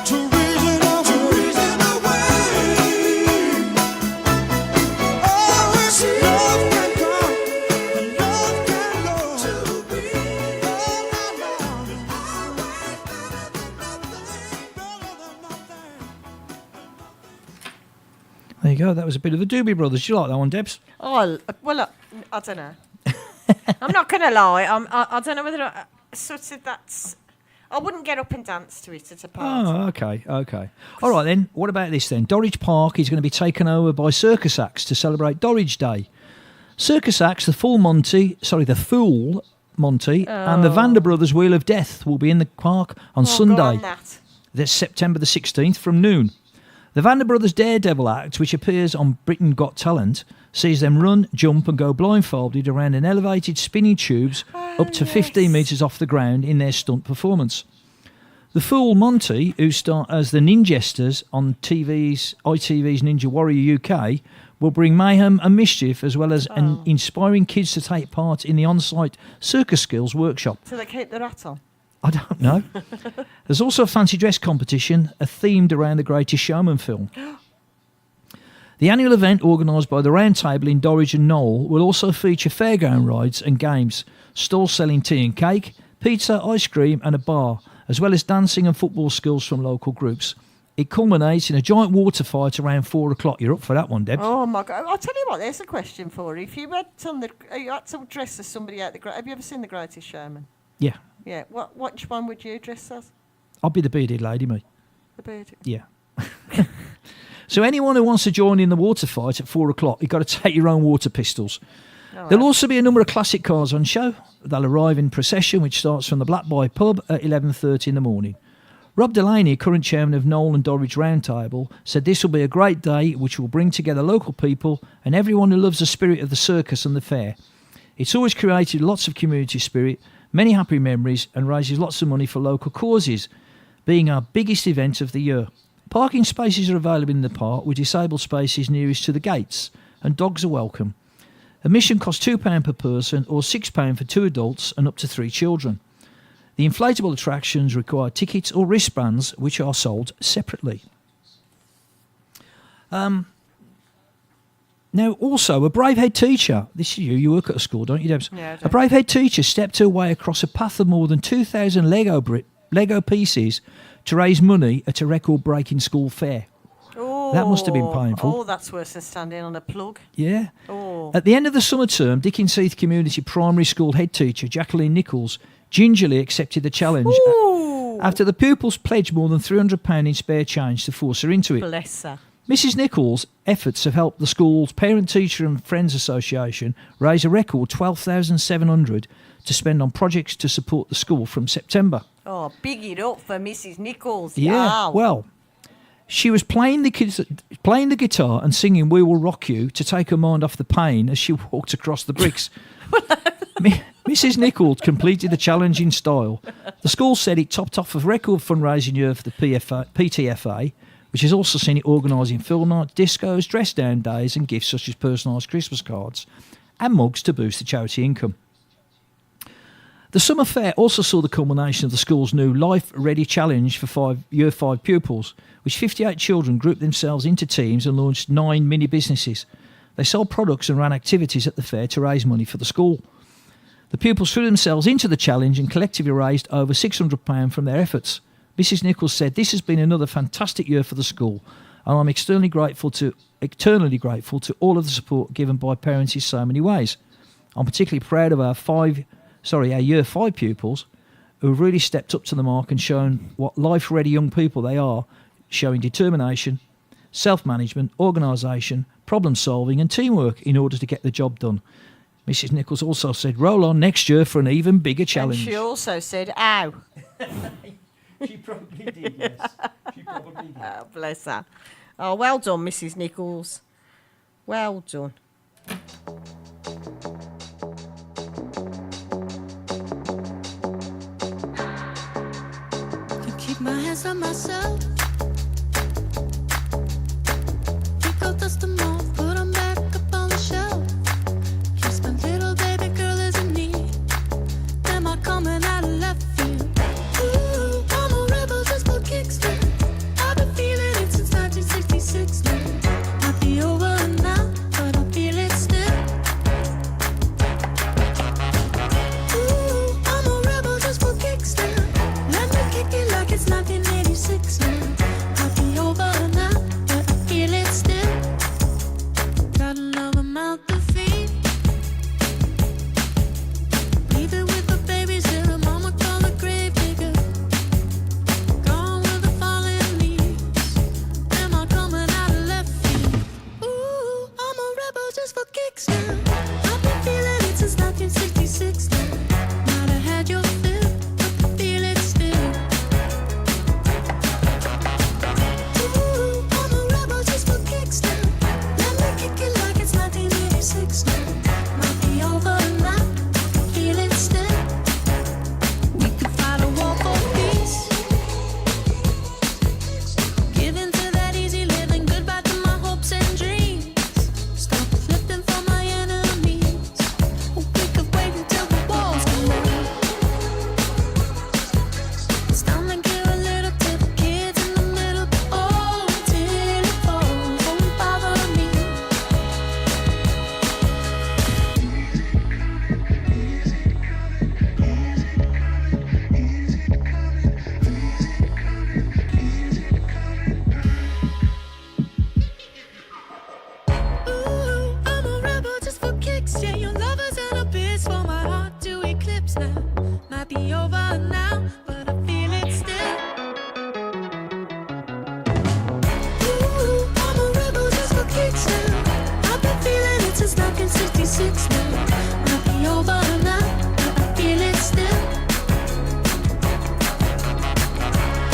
to reason away. Oh, it's love can come and love can go. To be There you go. That was a bit of the Doobie Brothers. Do you like that one, Debs? Oh, well, I don't know. I'm not going to lie. I don't know whether sort of that's. I wouldn't get up and dance to it at a party. Oh, okay. All right, then. What about this, then? Dorridge Park is going to be taken over by circus acts to celebrate Dorridge Day. Circus acts, the Fool Monty, and the Vander Brothers Wheel of Death will be in the park on Go Sunday. on that. That's September the 16th from noon. The Vander Brothers Daredevil Act, which appears on Britain Got Talent, sees them run, jump and go blindfolded around an elevated spinning tubes up to 15 metres off the ground in their stunt performance. The Fool Monty, who star as the Ninjesters on ITV's Ninja Warrior UK, will bring mayhem and mischief as well as inspiring kids to take part in the on-site circus skills workshop. So they keep the rat on. I don't know. There's also a fancy dress competition themed around the Greatest Showman film. The annual event, organised by the Round Table in Dorridge and Knowle, will also feature fairground rides and games, stalls selling tea and cake, pizza, ice cream and a bar, as well as dancing and football skills from local groups. It culminates in a giant water fight around 4 o'clock. You're up for that one, Deb? Oh my God! I'll tell you what. There's a question for you. If you had to dress as somebody out have you ever seen The Greatest Showman? Yeah. Yeah. Which one would you dress as? I'll be the bearded lady, me. The bearded. Yeah. So anyone who wants to join in the water fight at 4 o'clock, you've got to take your own water pistols. There'll also be a number of classic cars on show. They'll arrive in procession, which starts from the Black Boy pub at 11:30 in the morning. Rob Delaney, current chairman of Knowle and Dorridge Roundtable, said this will be a great day which will bring together local people and everyone who loves the spirit of the circus and the fair. It's always created lots of community spirit, many happy memories and raises lots of money for local causes, being our biggest event of the year. Parking spaces are available in the park with disabled spaces nearest to the gates and dogs are welcome. Admission costs £2 per person or £6 for 2 adults and up to 3 children. The inflatable attractions require tickets or wristbands, which are sold separately. Now, also, a brave head teacher, this is you work at a school, don't you, Debs? Yeah, I do. A brave head teacher stepped her way across a path of more than 2,000 Lego pieces to raise money at a record-breaking school fair. Oh, That must have been painful. Oh, that's worse than standing on a plug. Yeah. Oh. At the end of the summer term, Dickens Heath Community Primary School head teacher Jacqueline Nichols gingerly accepted the challenge after the pupils pledged more than £300 in spare change to force her into it. Bless her. Mrs Nichols' efforts have helped the school's Parent Teacher and Friends Association raise a record $12,700 to spend on projects to support the school from September. Oh, big it up for Mrs Nichols. Yeah, Yow. well, she was playing the guitar and singing "We Will Rock You" to take her mind off the pain as she walked across the bricks. Mrs Nichols completed the challenge in style. The school said it topped off a record fundraising year for the PTFA, which has also seen it organising film night, discos, dress down days and gifts such as personalised Christmas cards and mugs to boost the charity income. The summer fair also saw the culmination of the school's new Life Ready Challenge for Year 5 pupils, which 58 children grouped themselves into teams and launched 9 mini businesses. They sold products and ran activities at the fair to raise money for the school. The pupils threw themselves into the challenge and collectively raised over £600 from their efforts. Mrs Nichols said, "This has been another fantastic year for the school, and I'm eternally grateful to all of the support given by parents in so many ways. I'm particularly proud of our Year 5 pupils who have really stepped up to the mark and shown what life-ready young people they are, showing determination, self-management, organisation, problem-solving and teamwork in order to get the job done." Mrs Nichols also said, "Roll on next year for an even bigger challenge." And she also said, "Ow." She probably did, yes. She probably did. Oh, bless her. Oh, well done, Mrs Nichols. Well done. To keep my hands on myself. Pick up, dust them off, put them back up on the shelf. Kiss my little baby girl is in need. Am I coming out of left field? Ooh, I'm a rebel just for kicks now. I've been feeling it since 1966 now. Might be over now, but I feel it still. Ooh, I'm a rebel just for kicks now. Let me kick it like it's 1986 now. Might be over now, but I feel it still. Got another mouth to feed. Leaving with the babies here, mama call a grave digger. Gone with the fallen leaves. Am I coming out of left field? Ooh, I'm a rebel just for kicks now. I've been feeling it since 1966 now. Might have had your fill, but I feel it still. Ooh, I'm a rebel just for kicks now. Let me kick it like it's 1986 now. Might be over now, I feel it still. We could fight a war for peace. Give in to that easy living, goodbye to my hopes and dreams. Stop flipping for my enemies. We could wait until the walls come down. It's time to give a little to the kids in the middle. Oh, until it falls, won't bother me. Ooh, I'm a rebel just for kicks. Yeah, your lovers and a bitch for my heart to eclipse now. Might be over now, but I feel it still. Ooh, I'm a rebel just for kicks now. I've been feeling it since 1966 now. Might be over now, but I feel it still.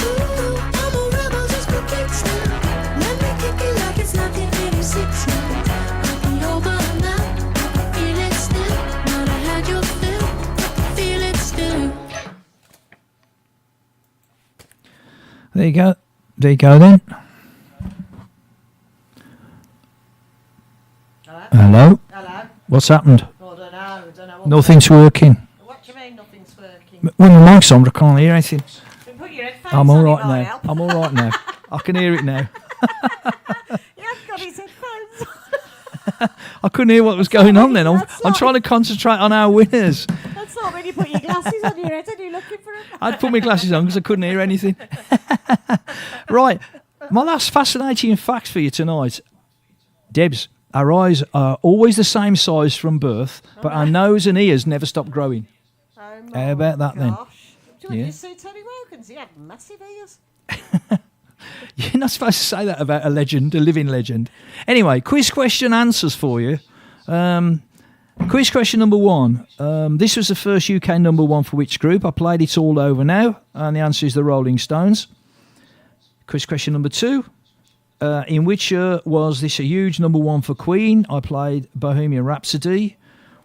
Ooh, I'm a rebel just for kicks now. Let me kick it like it's 1986 now. Might be over now, but I feel it still. Might have had your fill, but I feel it still. There you go. There you go then. Hello? Hello? What's happened? I don't know. Nothing's working. What do you mean nothing's working? When the mic's on, I can't hear anything. Then put your headphones I'm all on, it right might now. help. I'm all right now. I can hear it now. He hasn't got his headphones on. I couldn't hear what was going on then. I'm trying to concentrate on our winners. That's not when you put your glasses on your head and you're looking for them. I'd put my glasses on because I couldn't hear anything. Right. My last fascinating fact for you tonight, Debs. Our eyes are always the same size from birth, but our nose and ears never stop growing. How about that then? Do you see Tony Wilkins? He had massive ears. You're not supposed to say that about a legend, a living legend. Anyway, quiz question answers for you. Quiz question number 1. This was the first UK number 1 for which group? I played it all over now, and the answer is the Rolling Stones. Quiz question number 2. In which year was this a huge number 1 for Queen? I played Bohemian Rhapsody.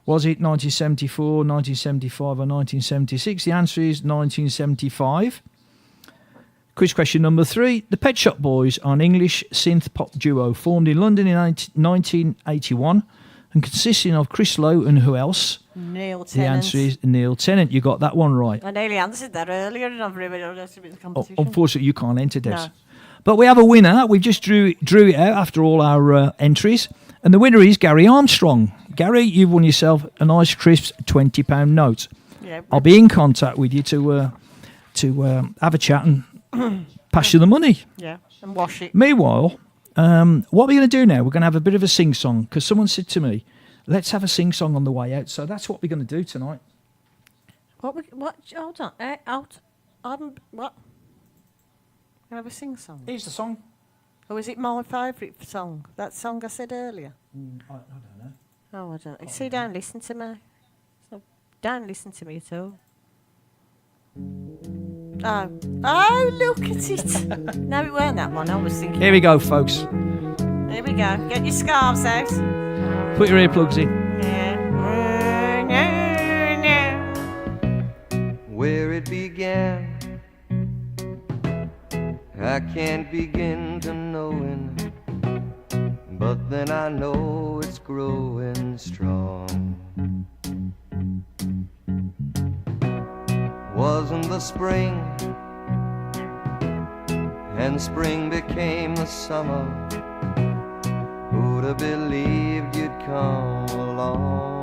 Was it 1974, 1975 or 1976? The answer is 1975. Quiz question number 3. The Pet Shop Boys are an English synth pop duo formed in London in 1981 and consisting of Chris Lowe and who else? Neil Tennant. The answer is Neil Tennant. You got that one right. I nearly answered that earlier and I've really the competition. Unfortunately, you can't enter this. No. But we have a winner. We just drew it out after all our entries. And the winner is Gary Armstrong. Gary, you've won yourself a nice crisp £20 note. Yeah, I'll be in contact with you to have a chat and pass you the money. Yeah, and wash it. Meanwhile, what are we going to do now? We're going to have a bit of a sing-song because someone said to me, let's have a sing-song on the way out. So that's what we're going to do tonight. What? Hold on. What? Can I have a sing-song? Here's the song. Or is it my favourite song? That song I said earlier? I don't know. Oh, I don't. See, don't listen to me. So, don't listen to me at all. Oh, look at it. No, it weren't that one. I was thinking. Here we go, folks. Here we go. Get your scarves out. Put your earplugs in. Where it began, I can't begin to knowing, but then I know it's growing strong. Wasn't the spring, and spring became the summer. Who'd have believed you'd come along?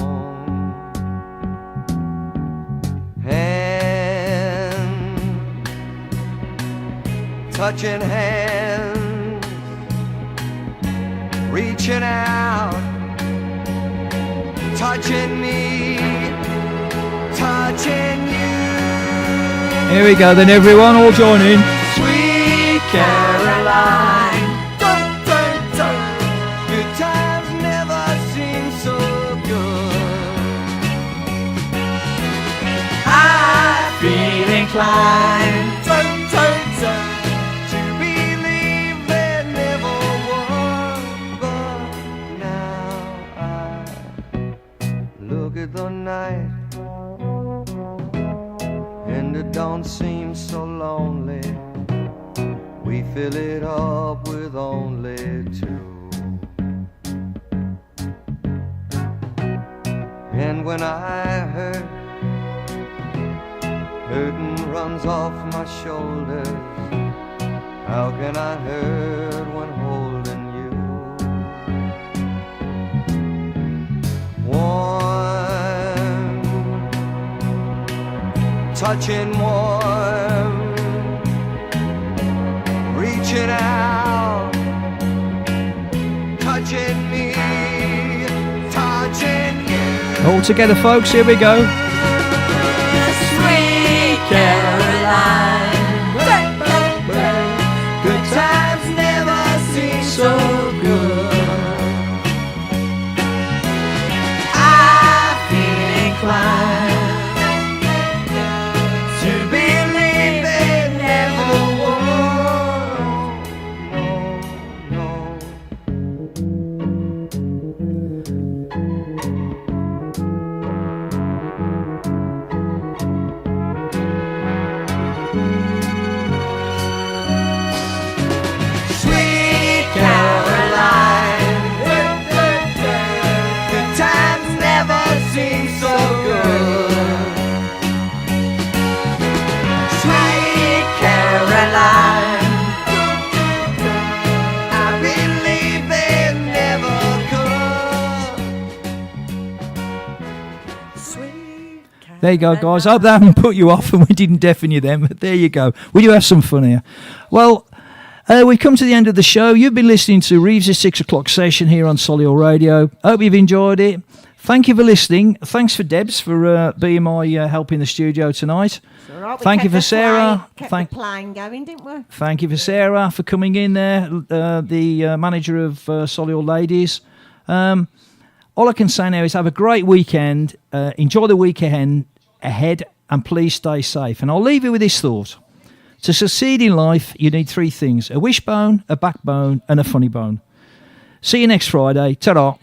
Touching hands, reaching out, touching me, touching you. Here we go then, everyone, all join in. Sweet Caroline, good times never seem so good. I feel inclined to believe there never was, but now I look at the night and it don't seem so lonely. We fill it up with only two. And when I hurting runs off my shoulders, how can I hurt when holding you? Warm, touching warm, reaching out, touching me, touching you. All together, folks, here we go. Sweet Caroline, good times never seem so good. I feel inclined to believe it never There you go, guys. I hope that haven't put you off and we didn't deafen you then, but there you go. We do have some fun here. Well, We've come to the end of the show. You've been listening to Reevesy 6 o'clock session here on Solihull Radio. Hope you've enjoyed it. Thank you for listening. Thanks for Debs for being my help in the studio tonight. All right, we Thank you kept for the Sarah. Kept the plane going, didn't we? Thank you for Sarah for coming in there, the manager of Solihull Ladies. All I can say now is have a great weekend. Enjoy the week ahead, and please stay safe. And I'll leave you with this thought. To succeed in life, you need three things: a wishbone, a backbone, and a funny bone. See you next Friday. Ta-ra.